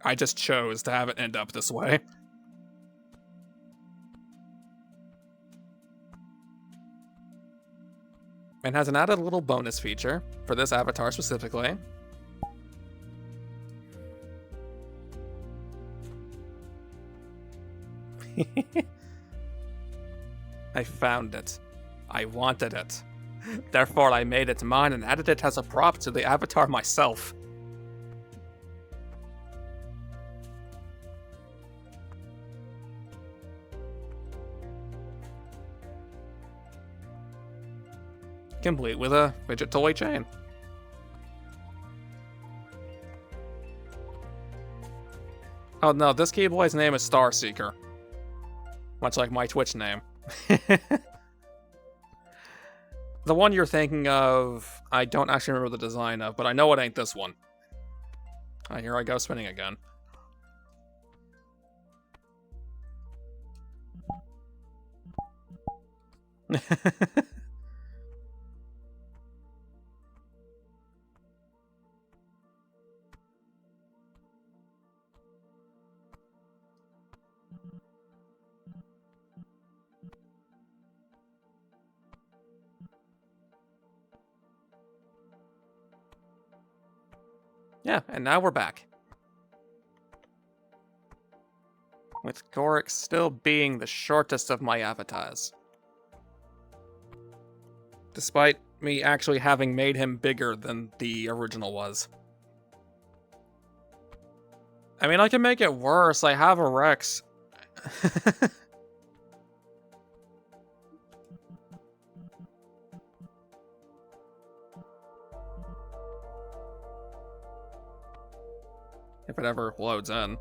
I just chose to have it end up this way. And has an added little bonus feature for this avatar specifically. I found it. I wanted it. Therefore, I made it mine and added it as a prop to the avatar myself. Complete with a fidget toy chain. Oh no, this Keyboy's name is Starseeker. Much like my Twitch name. The one you're thinking of, I don't actually remember the design of, but I know it ain't this one. Here I go spinning again. Yeah, and now we're back. With Gorix still being the shortest of my avatars. Despite me actually having made him bigger than the original was. I mean, I can make it worse. I have a Rex. If it ever loads in.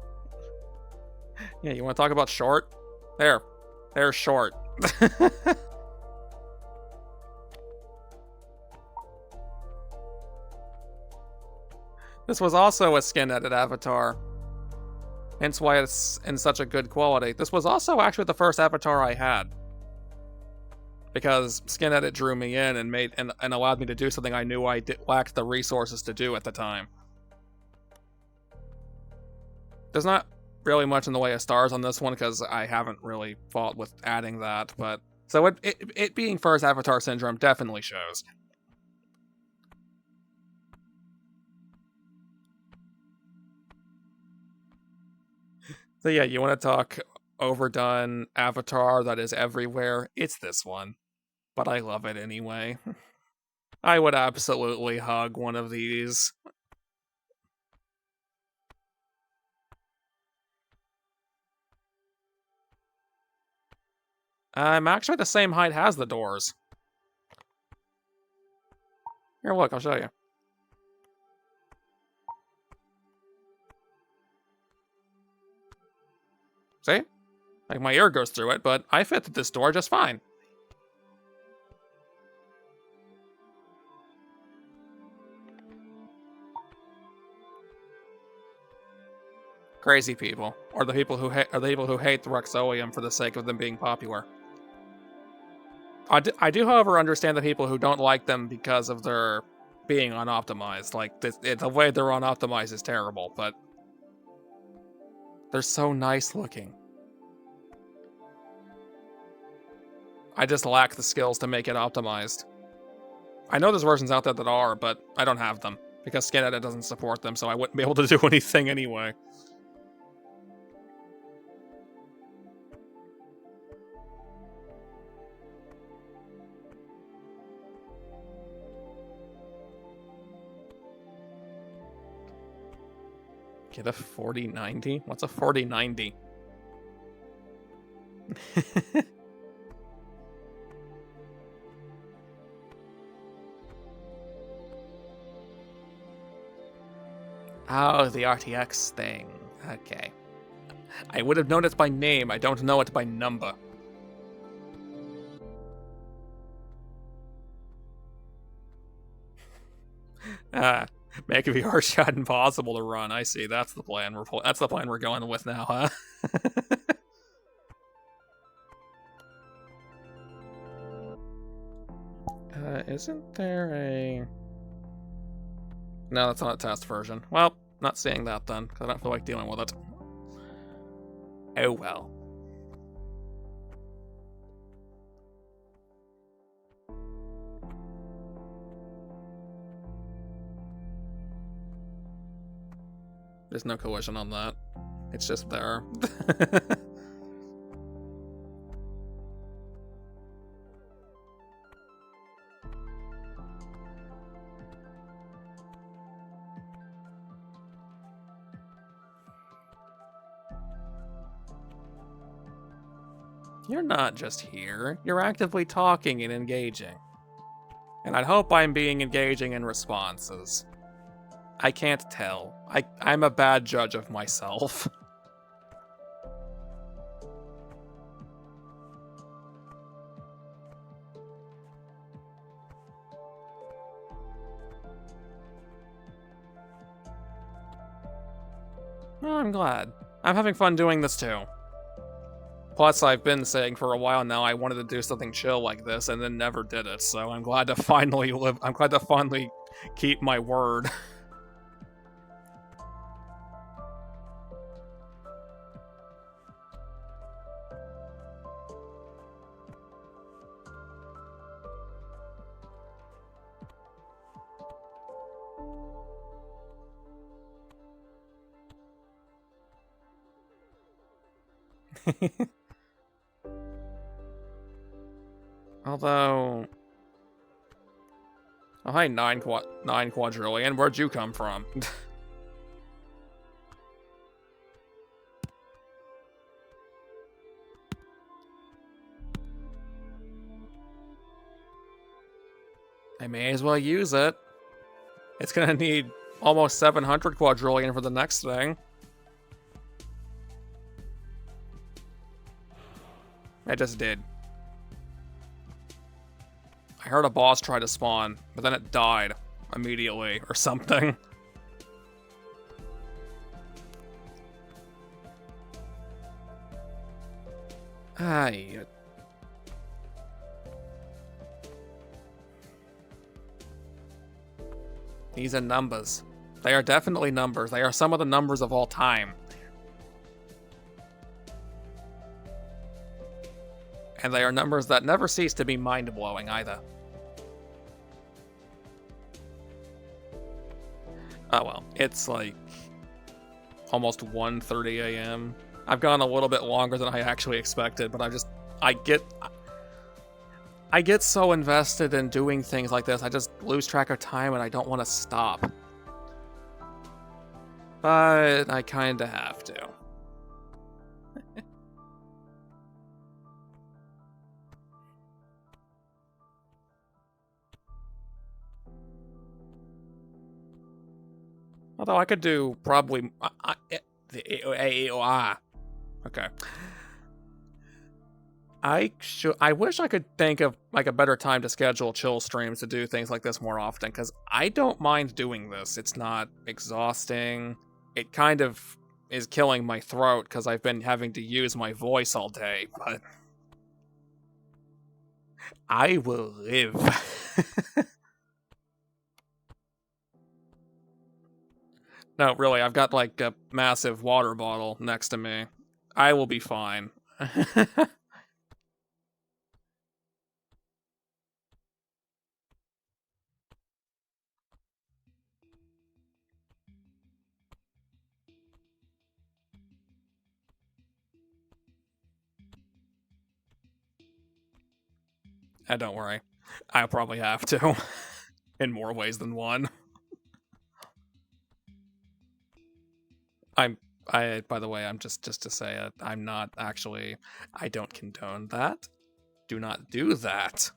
Yeah, you want to talk about short? There's short. This was also a Skin Edit avatar. Hence why it's in such a good quality. This was also actually the first avatar I had. Because Skin Edit drew me in and allowed me to do something I knew I lacked the resources to do at the time. There's not really much in the way of stars on this one because I haven't really fought with adding that, but So it being first Avatar Syndrome definitely shows. So yeah, you want to talk overdone Avatar that is everywhere? It's this one. But I love it anyway. I would absolutely hug one of these. I'm actually the same height as the doors. Here, look, I'll show you. See? Like, my ear goes through it, but I fit this door just fine. Crazy people, or the people who hate the Roxolium for the sake of them being popular. I do, however, understand the people who don't like them because of their being unoptimized. Like, the way they're unoptimized is terrible, but they're so nice looking. I just lack the skills to make it optimized. I know there's versions out there that are, but I don't have them, because SkinEdit doesn't support them, so I wouldn't be able to do anything anyway. Get a 4090? What's a 4090? Oh, the RTX thing. Okay. I would have known it by name, I don't know it by number. Make VR shot impossible to run. I see. That's the plan. That's the plan we're going with now, huh? Isn't there a... No, that's not a test version. Well, not seeing that then, because I don't feel like dealing with it. Oh well. There's no collision on that. It's just there. You're not just here. You're actively talking and engaging. And I'd hope I'm being engaging in responses. I can't tell. I'm a bad judge of myself. Well, I'm glad. I'm having fun doing this too. Plus, I've been saying for a while now I wanted to do something chill like this, and then never did it. So I'm glad to finally keep my word. Although, oh hi, 9 quadrillion. Where'd you come from? I may as well use it. It's gonna need almost 700 quadrillion for the next thing. I just did. I heard a boss try to spawn, but then it died immediately or something. Aye. These are numbers. They are definitely numbers. They are some of the numbers of all time. And they are numbers that never cease to be mind-blowing either. Oh well, it's like almost 1:30 a.m. I've gone a little bit longer than I actually expected, but I get so invested in doing things like this, I just lose track of time and I don't want to stop. But I kinda have to. Although I could do probably... Okay. I wish I could think of like a better time to schedule chill streams to do things like this more often, because I don't mind doing this. It's not exhausting. It kind of is killing my throat because I've been having to use my voice all day, but I will live. No, really, I've got like a massive water bottle next to me. I will be fine. Don't worry. I'll probably have to. In more ways than one. By the way, I'm just to say it, I'm not actually, I don't condone that. Do not do that.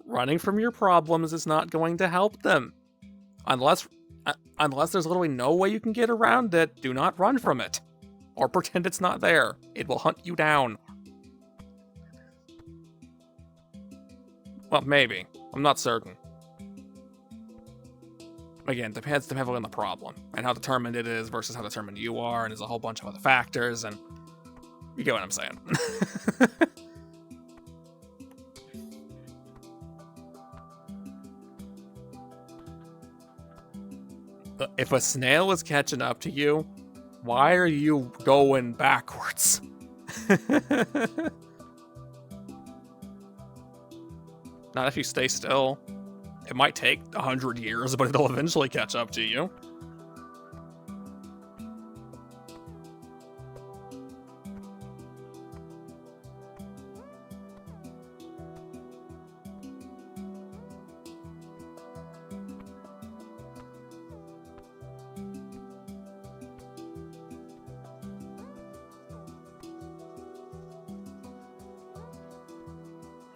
Running from your problems is not going to help them. Unless there's literally no way you can get around it, do not run from it. Or pretend it's not there. It will hunt you down. Well, maybe. I'm not certain. Again, depends heavily on the problem and how determined it is versus how determined you are, and there's a whole bunch of other factors, and you get what I'm saying. If a snail is catching up to you, why are you going backwards? Not if you stay still. It might take 100 years, but it'll eventually catch up to you.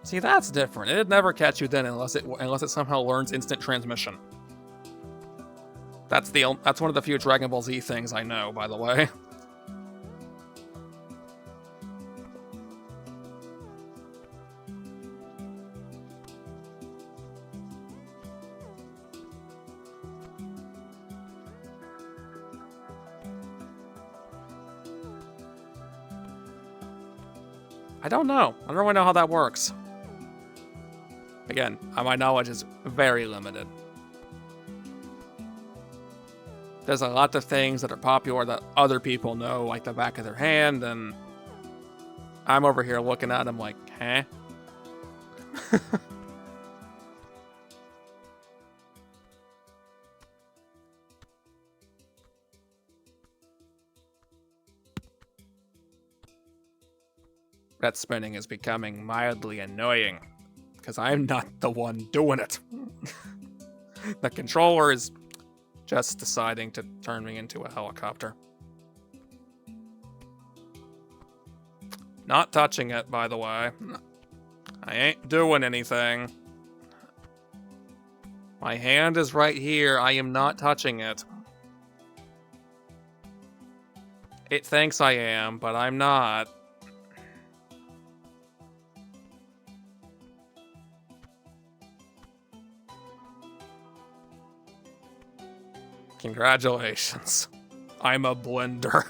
See, that's different. It'd never catch you then unless it somehow learns instant transmission. That's one of the few Dragon Ball Z things I know, by the way. I don't know. I don't really know how that works. Again, my knowledge is very limited. There's a lot of things that are popular that other people know like the back of their hand, and I'm over here looking at them like, huh? That spinning is becoming mildly annoying, because I'm not the one doing it. The controller is just deciding to turn me into a helicopter. Not touching it, by the way. I ain't doing anything. My hand is right here. I am not touching it. It thinks I am, but I'm not. Congratulations. I'm a blender.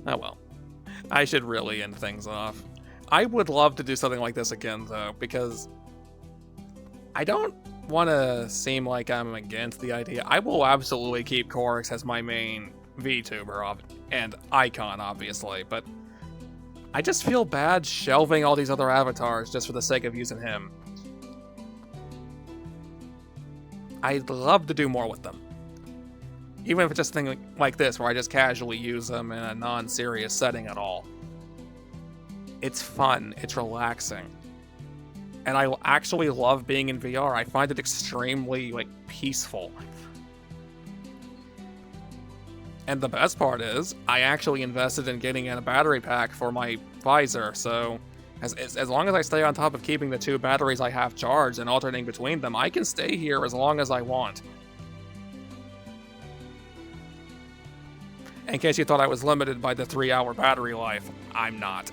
Oh well. I should really end things off. I would love to do something like this again, though, because I don't want to seem like I'm against the idea. I will absolutely keep Korix as my main VTuber and icon, obviously, but I just feel bad shelving all these other avatars just for the sake of using him. I'd love to do more with them. Even if it's just a thing like this, where I just casually use them in a non-serious setting at all. It's fun, it's relaxing. And I actually love being in VR. I find it extremely, peaceful. And the best part is, I actually invested in getting in a battery pack for my visor, so as long as I stay on top of keeping the 2 batteries I have charged and alternating between them, I can stay here as long as I want. In case you thought I was limited by the 3-hour battery life, I'm not.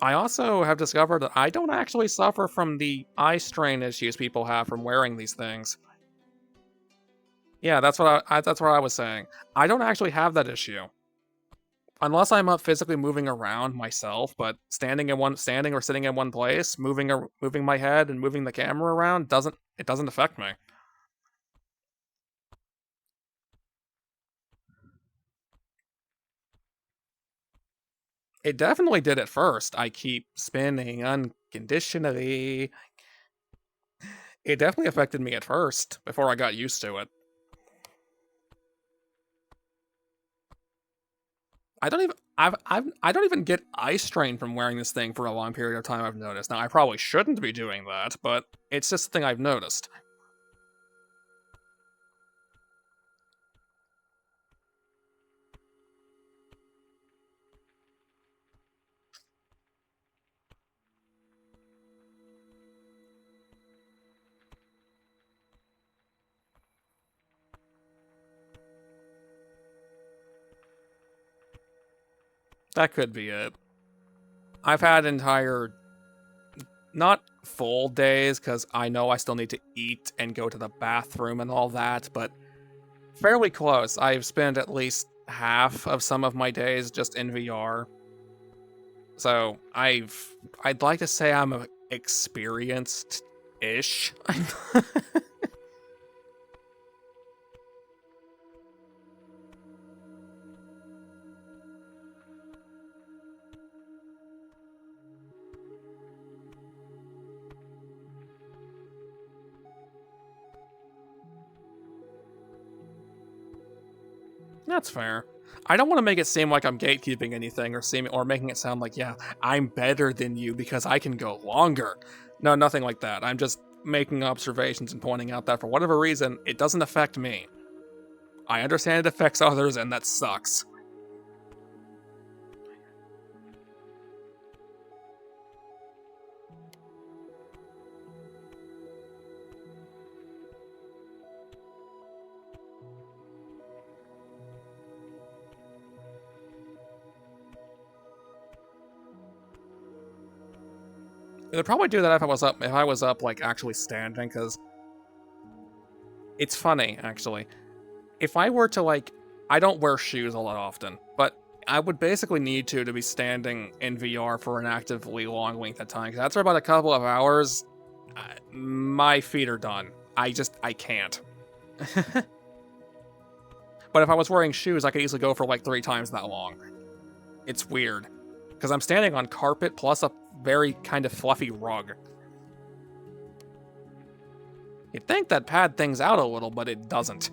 I also have discovered that I don't actually suffer from the eye strain issues people have from wearing these things. Yeah, that's what I was saying. I don't actually have that issue. Unless I'm up physically moving around myself, but standing or sitting in one place, moving my head and moving the camera around doesn't affect me. It definitely did at first. I keep spinning unconditionally. It definitely affected me at first, before I got used to it. I don't even get eye strain from wearing this thing for a long period of time, I've noticed. Now, I probably shouldn't be doing that, but it's just a thing I've noticed. That could be it. I've had not full days, because I know I still need to eat and go to the bathroom and all that, but fairly close. I've spent at least half of some of my days just in VR. So I'd like to say I'm experienced-ish. That's fair. I don't want to make it seem like I'm gatekeeping anything or making it sound like, yeah, I'm better than you because I can go longer. No, nothing like that. I'm just making observations and pointing out that for whatever reason, it doesn't affect me. I understand it affects others, and that sucks. It would probably do that if I was up like actually standing, because it's funny actually. If I were to I don't wear shoes a lot often, but I would basically need to be standing in VR for an actively long length of time. Because after about a couple of hours, my feet are done. I can't. But if I was wearing shoes, I could easily go for like 3 times that long. It's weird. Because I'm standing on carpet plus a very kind of fluffy rug. You'd think that pad things out a little, but it doesn't.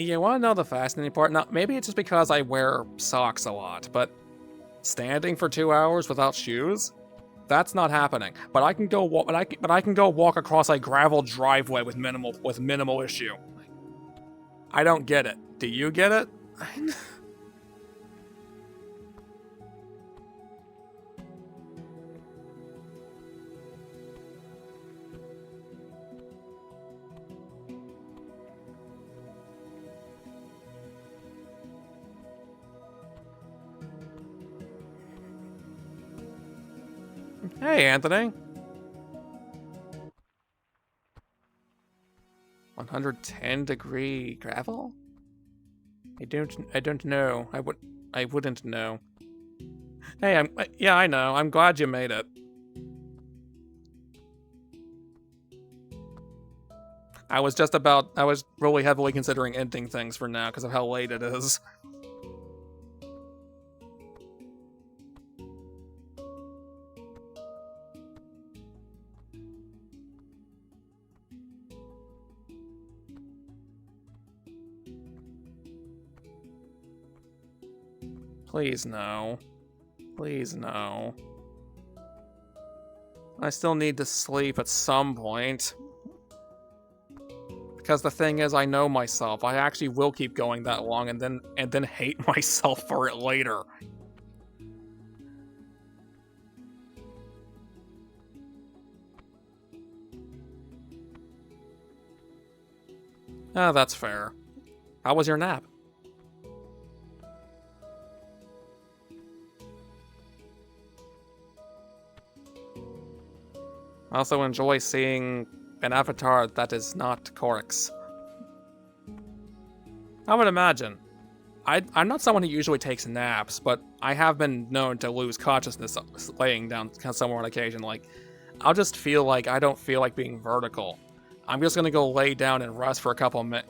You want to know the fascinating part? Now, maybe it's just because I wear socks a lot, but standing for 2 hours without shoes? That's not happening. But I can go walk. But I can go walk across a gravel driveway with minimal issue. I don't get it. Do you get it? Hey, Anthony. 110-degree gravel? I don't know. I wouldn't know. Hey, yeah, I know. I'm glad you made it. I was really heavily considering ending things for now because of how late it is. Please no. Please no. I still need to sleep at some point. Because the thing is, I know myself. I actually will keep going that long and then hate myself for it later. Ah, that's fair. How was your nap? I also enjoy seeing an avatar that is not Korix. I would imagine. I'm not someone who usually takes naps, but I have been known to lose consciousness laying down somewhere on occasion. Like, I'll just feel like I don't feel like being vertical. I'm just gonna go lay down and rest for a couple of minutes.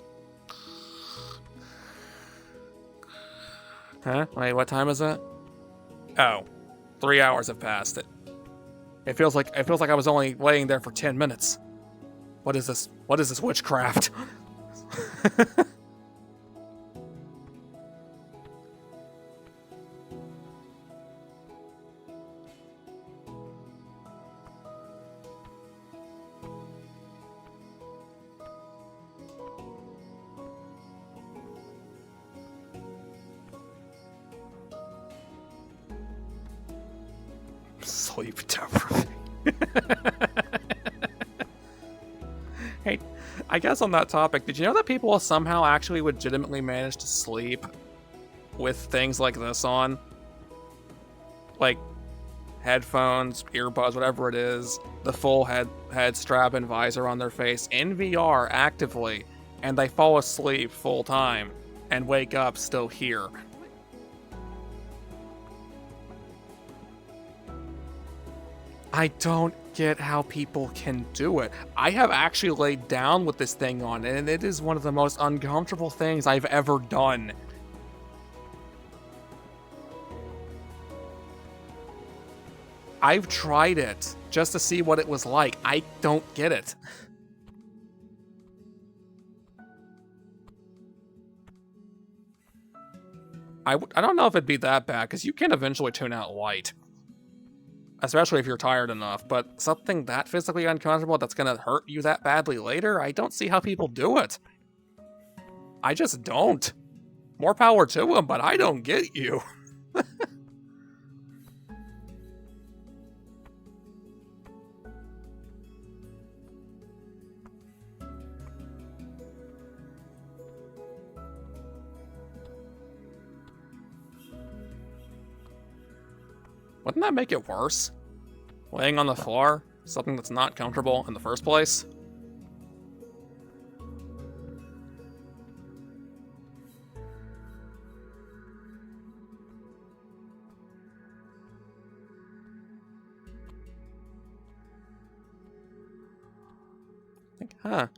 Huh? Wait, what time is it? Oh, 3 hours have passed. It feels like I was only laying there for 10 minutes. What is this? What is this witchcraft? Sleep deprivation. Hey, I guess on that topic, did you know that people somehow actually legitimately manage to sleep with things like this on? Like headphones, earbuds, whatever it is, the full head strap and visor on their face in VR actively, and they fall asleep full time and wake up still here. I don't get how people can do it. I have actually laid down with this thing on, and it is one of the most uncomfortable things I've ever done. I've tried it just to see what it was like. I don't get it. I don't know if it'd be that bad, because you can eventually tune out light. Especially if you're tired enough, but something that physically uncomfortable that's gonna hurt you that badly later, I don't see how people do it. I just don't. More power to them, but I don't get you. Wouldn't that make it worse? Laying on the floor? Something that's not comfortable in the first place? Huh.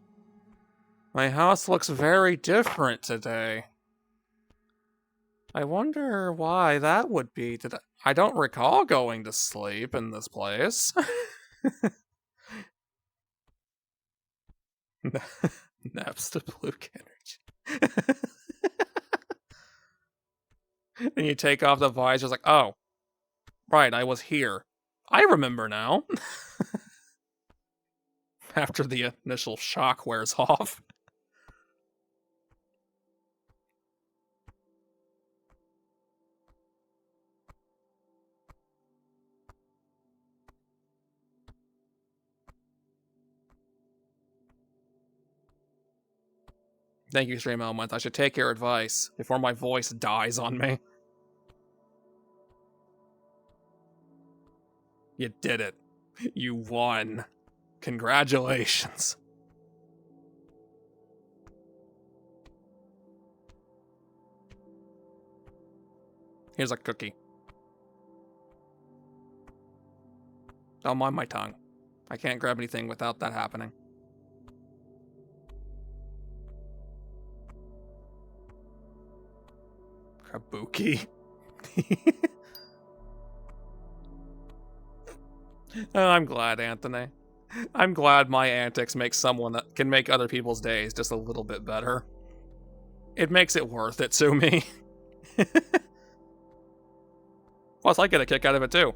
My house looks very different today. I wonder why that would be. I don't recall going to sleep in this place. Naps to blue energy. And you take off the visor, it's like, oh, right, I was here. I remember now. After the initial shock wears off. Thank you, Stream Element. I should take your advice before my voice dies on me. You did it. You won. Congratulations. Here's a cookie. Don't mind my tongue. I can't grab anything without that happening. Kabuki. Oh, I'm glad, Anthony. I'm glad my antics make someone that can make other people's days just a little bit better. It makes it worth it to me. Plus, I get a kick out of it too.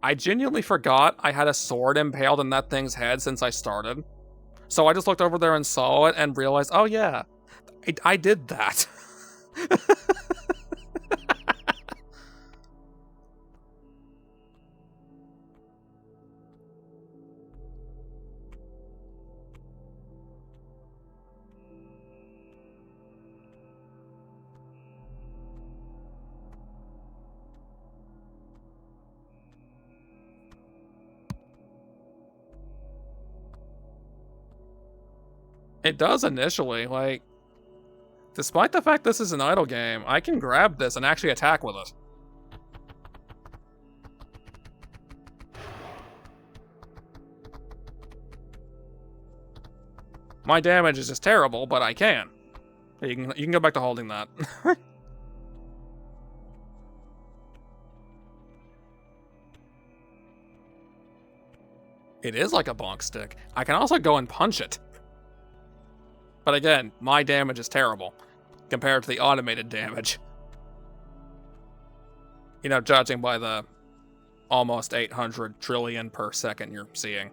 I genuinely forgot I had a sword impaled in that thing's head since I started. So I just looked over there and saw it and realized, oh yeah, I did that. It does initially, like, despite the fact this is an idle game, I can grab this and actually attack with it. My damage is just terrible, but I can. You can go back to holding that. It is like a bonk stick. I can also go and punch it. But again, my damage is terrible compared to the automated damage. You know, judging by the almost 800 trillion per second you're seeing.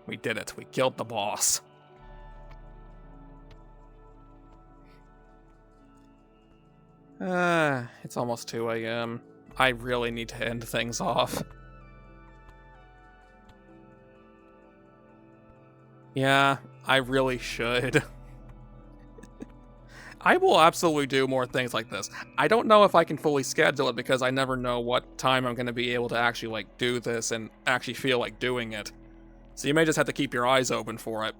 We did it. We killed the boss. It's almost 2 a.m. I really need to end things off. Yeah, I really should. I will absolutely do more things like this. I don't know if I can fully schedule it because I never know what time I'm going to be able to actually, like, do this and actually feel like doing it. So you may just have to keep your eyes open for it.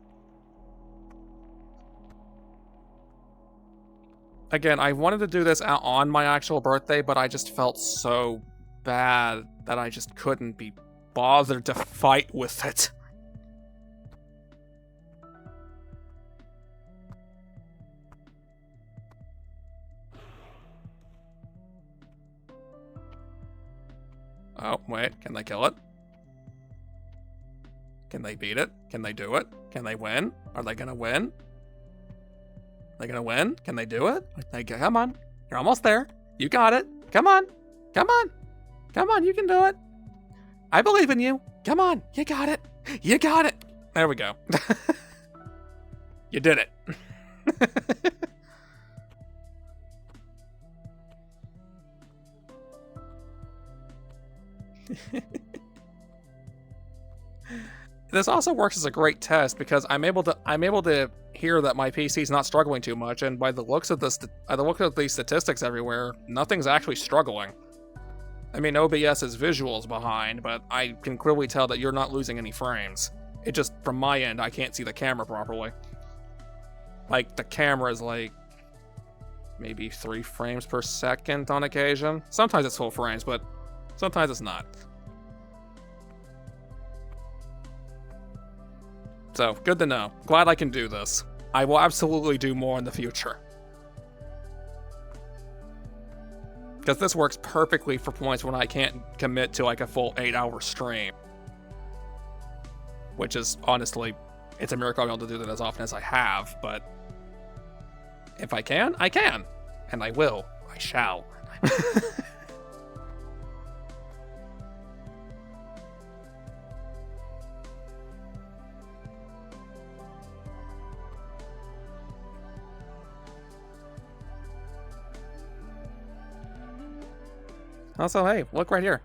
Again, I wanted to do this out on my actual birthday, but I just felt so bad that I just couldn't be bothered to fight with it. Oh, wait, can they kill it? Can they beat it? Can they do it? Can they win? Are they gonna win? Are they gonna win? Can they do it? Come on. You're almost there. You got it. Come on. Come on. Come on, you can do it. I believe in you. Come on. You got it. You got it. There we go. You did it. This also works as a great test because I'm able to hear that my PC's not struggling too much, and by the looks of these statistics everywhere, nothing's actually struggling. I mean, OBS is visuals behind, but I can clearly tell that you're not losing any frames. It just, from my end, I can't see the camera properly. Like, the camera is like maybe 3 frames per second on occasion. Sometimes it's full frames, but sometimes it's not. So, good to know. Glad I can do this. I will absolutely do more in the future. Because this works perfectly for points when I can't commit to like a full 8-hour stream. Which is, honestly, it's a miracle I'm able to do that as often as I have, but if I can, I can. And I will. I shall. Also, hey, look right here.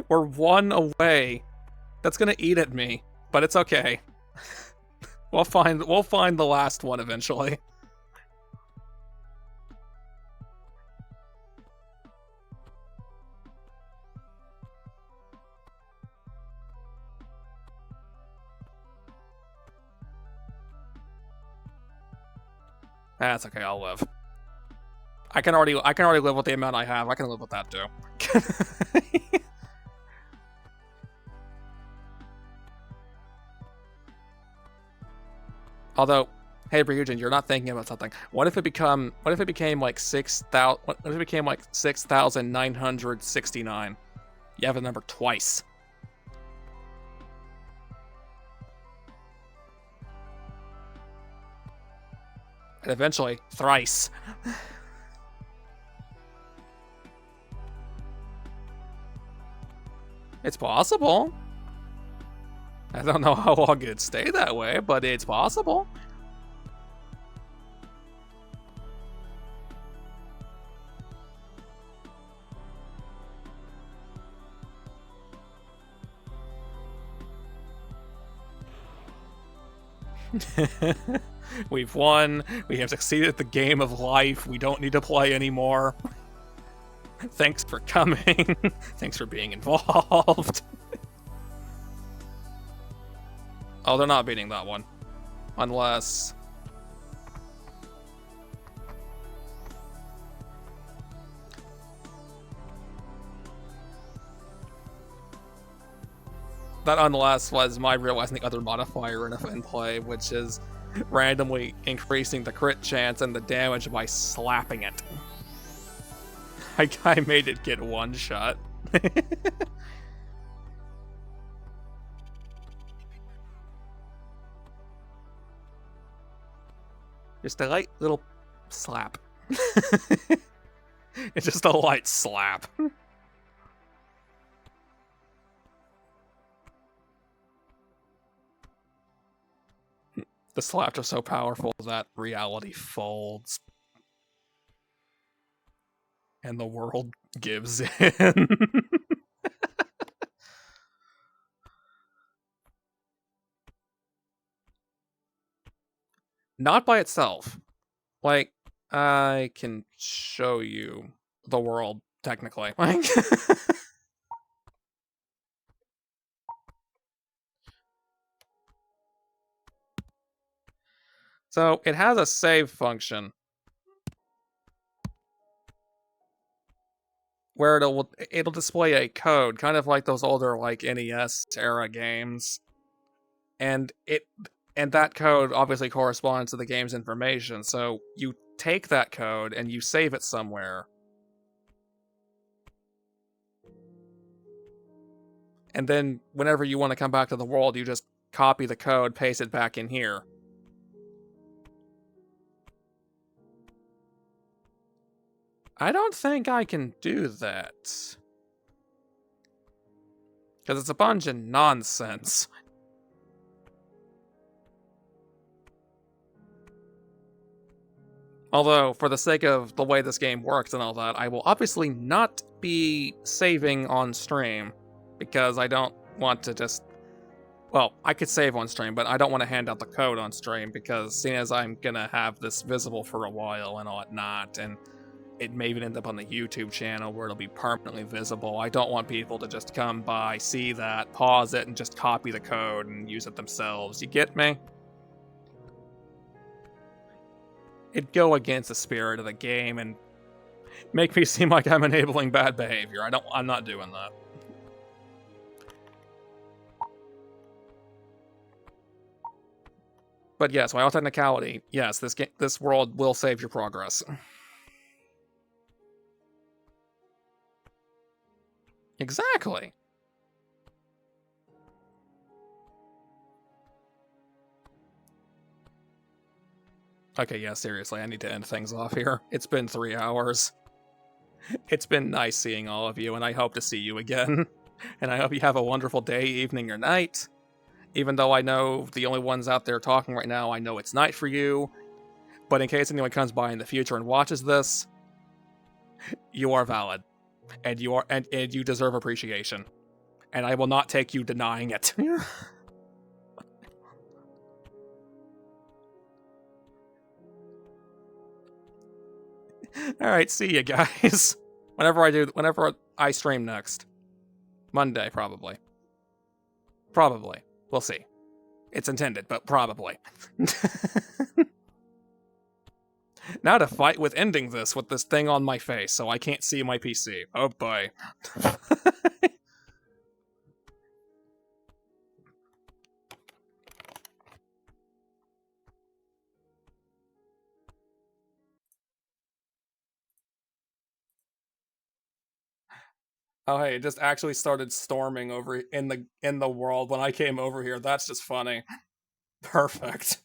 We're one away. That's gonna eat at me, but it's okay. We'll find the last one eventually. That's okay, I'll live. I can already live with the amount I have. I can live with that too. Although, hey Ryujin, you're not thinking about something. What if it became like 6,000? What if it became like 6,969? You have the number twice. And eventually, thrice. It's possible. I don't know how long it'd stay that way, but it's possible. We've won. We have succeeded at the game of life. We don't need to play anymore. Thanks for coming. Thanks for being involved. Oh, they're not beating that one. Unless... that unless was my realizing the other modifier in play, which is randomly increasing the crit chance and the damage by slapping it. I made it get one shot. Just a light little slap. It's just a light slap. The slaps are so powerful that reality folds. And the world gives in. Not by itself. Like, I can show you the world, technically. Like... So, it has a save function. Where it'll display a code, kind of like those older like NES era games. And that code obviously corresponds to the game's information, so you take that code and you save it somewhere. And then whenever you want to come back to the world, you just copy the code, paste it back in here. I don't think I can do that. Because it's a bunch of nonsense. Although, for the sake of the way this game works and all that, I will obviously not be saving on stream. Because I don't want to just... Well, I could save on stream, but I don't want to hand out the code on stream, because seeing as I'm gonna have this visible for a while and whatnot, and it may even end up on the YouTube channel where it'll be permanently visible. I don't want people to just come by, see that, pause it, and just copy the code and use it themselves. You get me? It'd go against the spirit of the game and make me seem like I'm enabling bad behavior. I'm not doing that. But yes, by all technicality, yes, this world will save your progress. Exactly. Okay, yeah, seriously, I need to end things off here. It's been 3 hours. It's been nice seeing all of you, and I hope to see you again. And I hope you have a wonderful day, evening, or night. Even though I know the only ones out there talking right now, I know it's night for you. But in case anyone comes by in the future and watches this, you are valid. and you deserve appreciation. And I will not take you denying it. All right, see you guys. Whenever I stream next. Monday, probably. Probably. We'll see. It's intended, but probably. Now to fight with ending this with this thing on my face, so I can't see my PC. Oh boy. Oh hey, it just actually started storming over in the world when I came over here. That's just funny. Perfect.